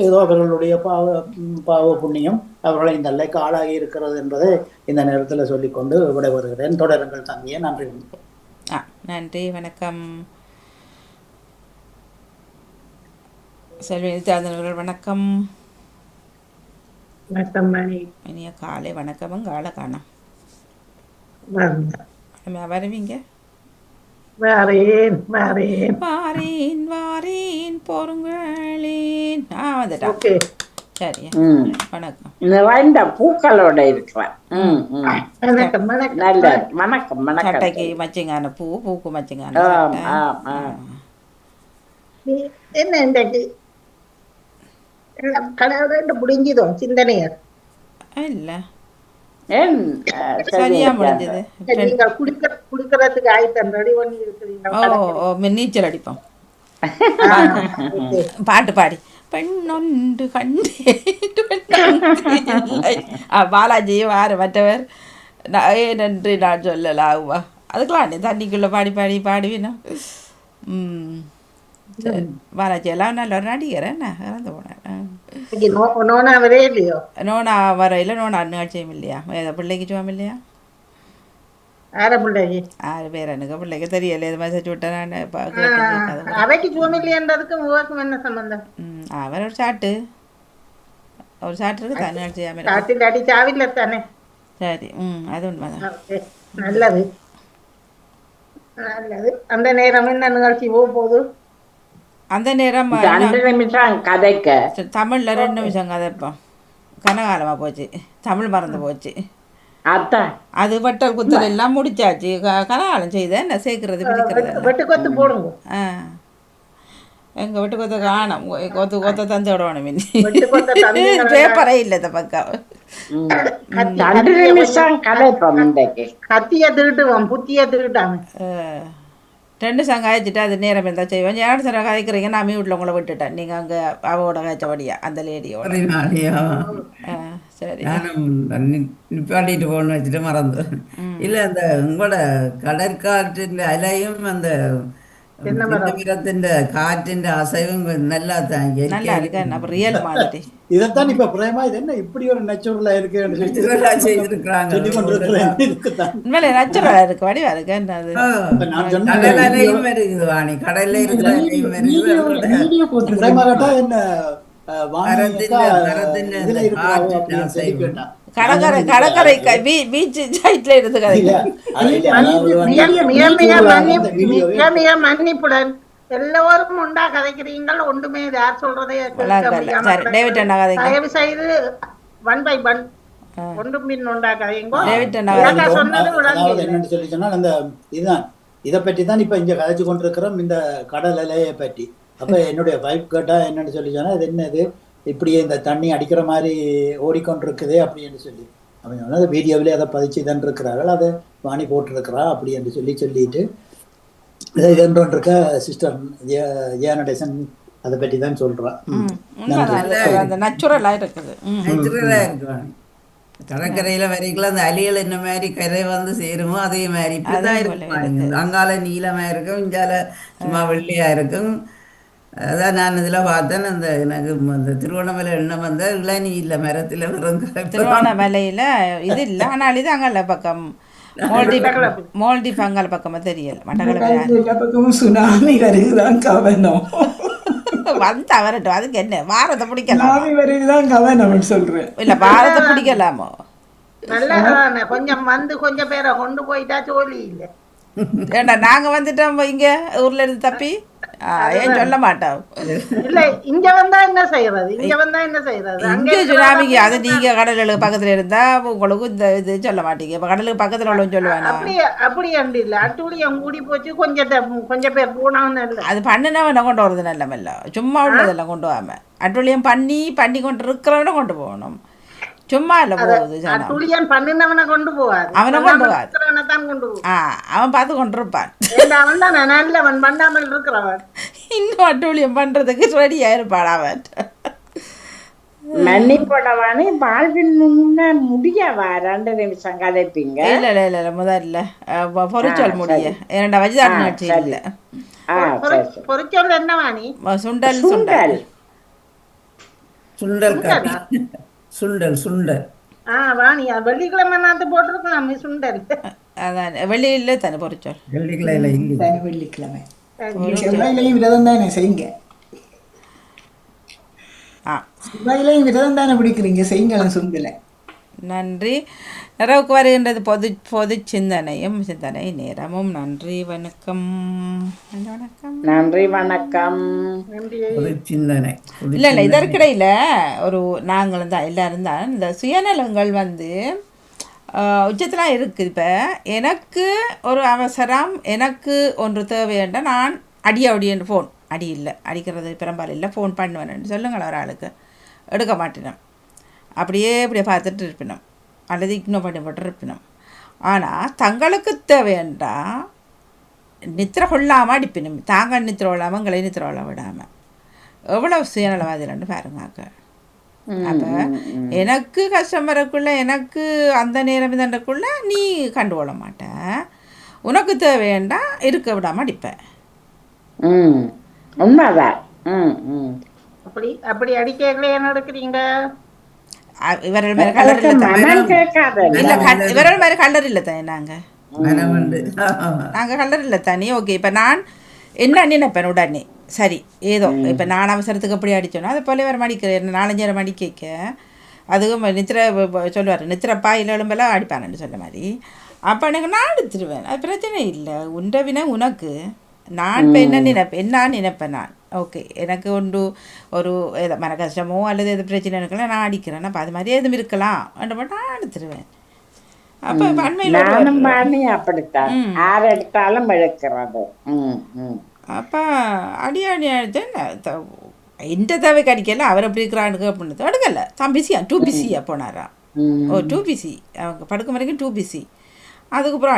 ஏதோ அவர்களுடைய பாவ புண்ணியம் அவர்களை இந்த நிலைக்கு ஆளாகி இருக்கிறது என்பதை இந்த நேரத்தில் சொல்லிக்கொண்டு விடைபெறுகிறேன். தொடருங்கள் தங்கிய. நன்றி. நன்றி, வணக்கம். செல்வி நித்யானந்தர்கள் வணக்கம். இனிய காலை வணக்கமும் காலை காணாம் வருவீங்க. வாரேன் போருங்களேன். வந்துட்டா. சரி, வணக்கம். நிறைந்த பூக்களோட இருக்கிறேன். நல்ல வணக்கம். சட்டைக்கு மச்சிங்கான பூக்கு மச்சிங்கான என்ன இன்றைக்கு கடவுள் முடிஞ்சதோ சிந்தனையா இல்ல சரியா முடிஞ்சது. குடிக்கிறதுக்கு ஆயத்தம் ரெடி பண்ணி இருக்கிறீங்க. நீச்சல் அடிப்போம் பாட்டு பாடி பெண்ணொன்று கண்டே பாலாஜி வார மற்றவர் நன்றி நான் சொல்லலாகுவா. அதுக்கெல்லாம் தண்ணிக்குள்ள பாடி பாடி பாடுவீனா. பாலாஜி எல்லாம் நல்ல ஒரு நடிகர். என்ன இறந்து போனேன். நோனா வரே இல்லையோ? நோனா வரையில நோனா நிகழ்ச்சியும் இல்லையா? ஏதோ பிள்ளைக்கு சுவாமி இல்லையா? ஆற பிள்ளைக்கு 6 பேர் எனக்கு பிள்ளைக்கு தெரியல. இது மெசேஜ் விட்டேன் அவைக்கு சுவாமி இல்லையன்றதுக்கும் உங்களுக்கும் என்ன சம்பந்தம்? அவர் ஒரு சாட்டு இருக்கு தான் நிகழ்ச்சியாம சாட்டில் அடி சாவில்ல தானே. சரி, அது உண்மைதான். நல்லது. அந்த நேரம் என்ன நிகழ்ச்சி போகுது? அந்த நேரம் 2 நிமிஷம் கதைக்க தமிழ்ல 2 நிமிஷம் கதைப்போம். கனகாலமா போச்சு, தமிழ் மறந்து போச்சு. அது வட்டல் குத்தல் எல்லாம் முடிச்சாச்சு. கனகாலம் செய்த என்ன சேர்க்கறது பிடிக்கிறது வெட்டு கொத்து போடுங்க. எங்க வெட்டு கொத்த காணும். கொத்த தந்து விடணும். பேப்பரே இல்லை இந்த பக்கம். கத்திய திருட்டுவோம், புத்திய திருட்டாம 2 சங்கம் காய்ச்சிட்டு அது நேரம் இருந்தால் செய்வேன். யாரும் சார் காய்க்கிறீங்க, நான் வீட்டில் உங்களை விட்டுட்டேன். நீங்கள் அங்கே அவவோட காய்ச்சபடியா அந்த லேடியோட. சரி, நிப்பாட்டிட்டு போகணும்னு வச்சுட்டு மறந்து இல்லை. அந்த உங்களோட கடற்காற்றின் அலையும் அந்த தென்னை மரம் தென்னை காற்றின் அசைவும் நல்லா தான் நல்லா இருக்கு அப்போ ரியல் மாதிரி. இதைத்தான் இப்ப பிரேமா இது என்ன இப்படி ஒரு நேச்சுரலா இருக்குன்னு செய்திருக்கிறாங்க. சொல்லி கொண்டிருக்கிறேன். இதுக்குத்தான் உண்மையிலே நேச்சுரலாக இருக்கு, வடிவா இருக்கு என்னது. நான் சொன்ன கடலையும் இருக்குது வாணி, கடல்ல இருக்கிற வீடியோ போட்டு பிரேமா கேட்டா என்ன வாணி மரத்தின் அக்கா மரத்தின் இதுல அந்த இருக்கிறாங்க காற்றின் அப்படின்னு சொல்லி அசைவு. கேட்டான். கடற்கரை பீச் சைட்ல இருந்து கதை. இல்ல, அது இல்ல, அதாவது வந்து மிக மிக மன்னிப்புடன் எல்லோருக்கும் உண்டா கதைக்கிறீங்கள். ஒன்றுமே யார் சொல்றதே கேட்க முடியாம சரி, டேவிட் அண்ணா கதைங்க. தயவு செய்து 1 by 1 ஒன்றும் பின் உண்டா கதைங்கோ. டேவிட் அண்ணா இலக்கா சொன்னது அதாவது விளங்கி என்னன்னு சொல்லி சொன்னா அந்த இதுதான் இதை பற்றி தான் இப்ப இங்க கதைச்சு கொண்டிருக்கிறோம், இந்த கடல் அலையை பற்றி. அப்ப என்னுடைய வைஃப் கேட்டா என்னன்னு சொல்லி சொன்னா இது என்னது இப்படியே இந்த தண்ணி அடிக்கிற மாதிரி ஓடிக்கொண்டிருக்குதே அப்படின்னு சொல்லி அவன் சொன்னா வீடியோவிலே அதை பதிச்சு தான் இருக்கிறார்கள், அதை வாணி போட்டிருக்கிறா அப்படி என்று சொல்லிட்டு இதை இருக்க சிஸ்டர் ஜெயநடேசன் அதை பற்றி தான் சொல்றான். அந்த நேச்சுரலா இருக்குது. நேச்சுரலா இருக்கு வாணி. கடற்கரையில வரைக்கும் அந்த அலைகள் என்ன மாதிரி கரை வந்து சேருமோ அதே மாதிரி இப்படிதான் இருக்கும். அங்கால நீளமா இருக்கும், இங்கால சும்மா வெள்ளையா இருக்கும். அதான் நான் இதுல பார்த்தேன், அந்த எனக்கு அந்த திருவண்ணாமலை எண்ணம் வந்த இளநீ இல்லை மரத்துல திருவண்ணாமலையில இது இல்லை, ஆனால் இது அங்கால பக்கம் மோல்டிப் அங்கால பக்கமா தெரியல. பக்கமும் சுனாமி வருதுதான் கவனம். வந்து வரட்டும், அதுக்கு என்ன வாரத்தை பிடிக்கலாம் வருதுதான் கவனம் சொல்றேன். இல்ல வாரத்தை பிடிக்கலாமோ? நல்ல கொஞ்சம் வந்து கொஞ்சம் பேரை கொண்டு போயிட்டா சோழி இல்லை. ஏண்டா நாங்க வந்துட்டோம் இங்க ஊர்ல இருந்து தப்பி ஏன் சொல்ல மாட்டோம். இல்ல இங்க வந்தா என்ன செய்யறது, இங்க சுனாமிக்கு அது நீங்க கடலுக்கு பக்கத்துல இருந்தா உங்களுக்கு இந்த இது சொல்ல மாட்டீங்க. இப்ப கடலுக்கு பக்கத்துல உள்ளவங்க சொல்லுவானா? அப்படி இல்ல அட்டுழியம் கூடி போச்சு, கொஞ்சம் பேர் போனான்னு இல்ல. அது பண்ணினவனை கொண்டு வரது நல்லமல்ல, சும்மா உள்ளதெல்லாம் கொண்டு வாம அட்டுழியம் பண்ணி கொண்டு இருக்கிறவன கொண்டு போகணும். சும்மா இல்ல போகுது அட்டுழியம் பண்ணினவனை கொண்டு போவார், அவனை கொண்டு போவார். அவன் பார்த்து கொண்டிருப்பான். அவன் தான் நல்லவன், பண்ணாமல் இருக்கிறவன். இன்னும் அட்டுழியம் பண்றதுக்கு ரெடியா இருப்பான் அவன். மன்னிப்படவானே வாழ்வின் முடியவா 2 நிமிஷம் கதைப்பீங்க. இல்ல முதல்ல பொறிச்சொல் முடிய ஏன்டா வஜிதாட் நிகழ்ச்சி இல்ல. பொறிச்சொல் என்ன வாணி? சுண்டல் வாணி வெள்ளிக்கிழமை நாத்து போட்டிருக்கலாம் சுண்டல். அதான் வெள்ளியில தானே பொறிச்சொல். வெள்ளிக்கிழமை செவ்வாயிலையும் விரதம் தானே செய்யுங்க. செவ்வாயிலையும் விரதம் தானே பிடிக்கிறீங்க, செய்யுங்களேன் சுண்டல. நன்றி. நிறைவுக்கு வருகின்றது பொது சிந்தனை நேரமும். நன்றி வணக்கம். நன்றி வணக்கம். இல்லை இதற்கிடையில் ஒரு நாங்களும் தான் எல்லாரும் தான் இந்த சுயநலங்கள் உச்சத்தெலாம் இருக்குது. இப்போ எனக்கு ஒரு அவசரம், எனக்கு ஒன்று தேவையண்டா நான் அடியன்னு ஃபோன் அடிக்கிறது பெரும்பாலும் இல்லை, ஃபோன் பண்ணுவேன்னு சொல்லுங்களேன். ஒரு ஆளுக்கு எடுக்க மாட்டேனோம், அப்படியே பார்த்துட்டு இருப்பினோம் அல்லது இக்னோர் பண்ணி போட்டு இருப்பினோம். ஆனால் தங்களுக்கு தேவையண்டா நித்திர கொள்ளாமல் அடிப்பினும், தாங்கள் நித்திர கொள்ளாமல் எங்களை நித்திர கொள்ள விடாமல். எவ்வளோ சுயநலவாதிலன்னு பாருங்க. அப்போ எனக்கு கஷ்டம் வரக்குள்ள, எனக்கு அந்த நேரம் இதன்றக்குள்ள நீ கண்டுகொள்ள மாட்டேன், உனக்கு தேவையண்டா இருக்க விடாமல் அடிப்பேன். உண்மைதான். அப்படி அடிக்கங்களே என்ன எடுக்கிறீங்க? இவர்கள் மாதிரி கலர் இல்லை, இவர்கள் மாதிரி கலர் இல்லை தானே நாங்கள் கலர் இல்லை தானே. ஓகே, இப்போ நான் என்ன நினைப்பேன் உடனே, சரி ஏதோ இப்போ நான் அவசரத்துக்கு அப்படி அடித்தோன்னா அது போல வேறு மடிக்கிறேன் 4-5 நேரம் மடிக்க அதுவும் நித்திர சொல்லுவார், நித்திரப்பா இல்லை எலும்பெல்லாம் அடிப்பானு சொல்ல மாதிரி. அப்போ எனக்கு நான் எடுத்துருவேன், அது பிரச்சனை இல்லை. உண்டவினை உனக்கு நான் இப்போ என்ன நினைப்பேன் நான். ஓகே, எனக்கு ஒரு எதோ மன கஷ்டமோ அல்லது எது பிரச்சனை இருக்கலாம், நான் அடிக்கிறேன். அப்போ அது மாதிரி எதுவும் இருக்கலாம் மட்டும் நான் எடுத்துருவேன். அப்போ உண்மையில அப்படித்தான் யார் எடுத்தாலும் எடுக்கிறது. அப்போ அடி அடித்து எந்த தேவைக்கு அடிக்கல, அவர் எப்படி இருக்கிறானுக்கு அப்படின்னு எடுக்கல. தான் பிஸியா 2 பிஸியா போனாராம். 2 பிஸி, அவங்க படுக்கும் வரைக்கும் 2 பிஸி. அதுக்கப்புறம்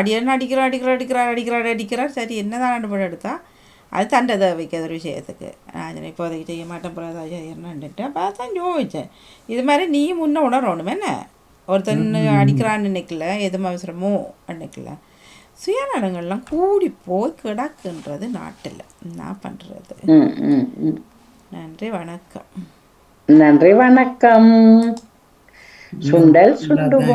அடிக்கிறார். சரி என்னதான் 2 படம் எடுத்தா அது தண்டை தேவைக்கு ஒரு விஷயத்துக்கு நான் இப்போதைக்கு செய்ய மாட்டேன் போகிறதா செய்யணுன்ட்டு. அப்போ தான் யோசித்தேன், இது மாதிரி நீயும் முன்ன உணரணும். என்ன ஒருத்தன் அடிக்கிறான்னு நினைக்கல, எதுவும் அவசரமோ நினைக்கல, சுயநலங்கள்லாம் கூடி போய் கிடக்குன்றது நாட்டில் என்ன பண்ணுறது. நன்றி வணக்கம். நன்றி வணக்கம். சுண்டல் சுண்டுவோம்.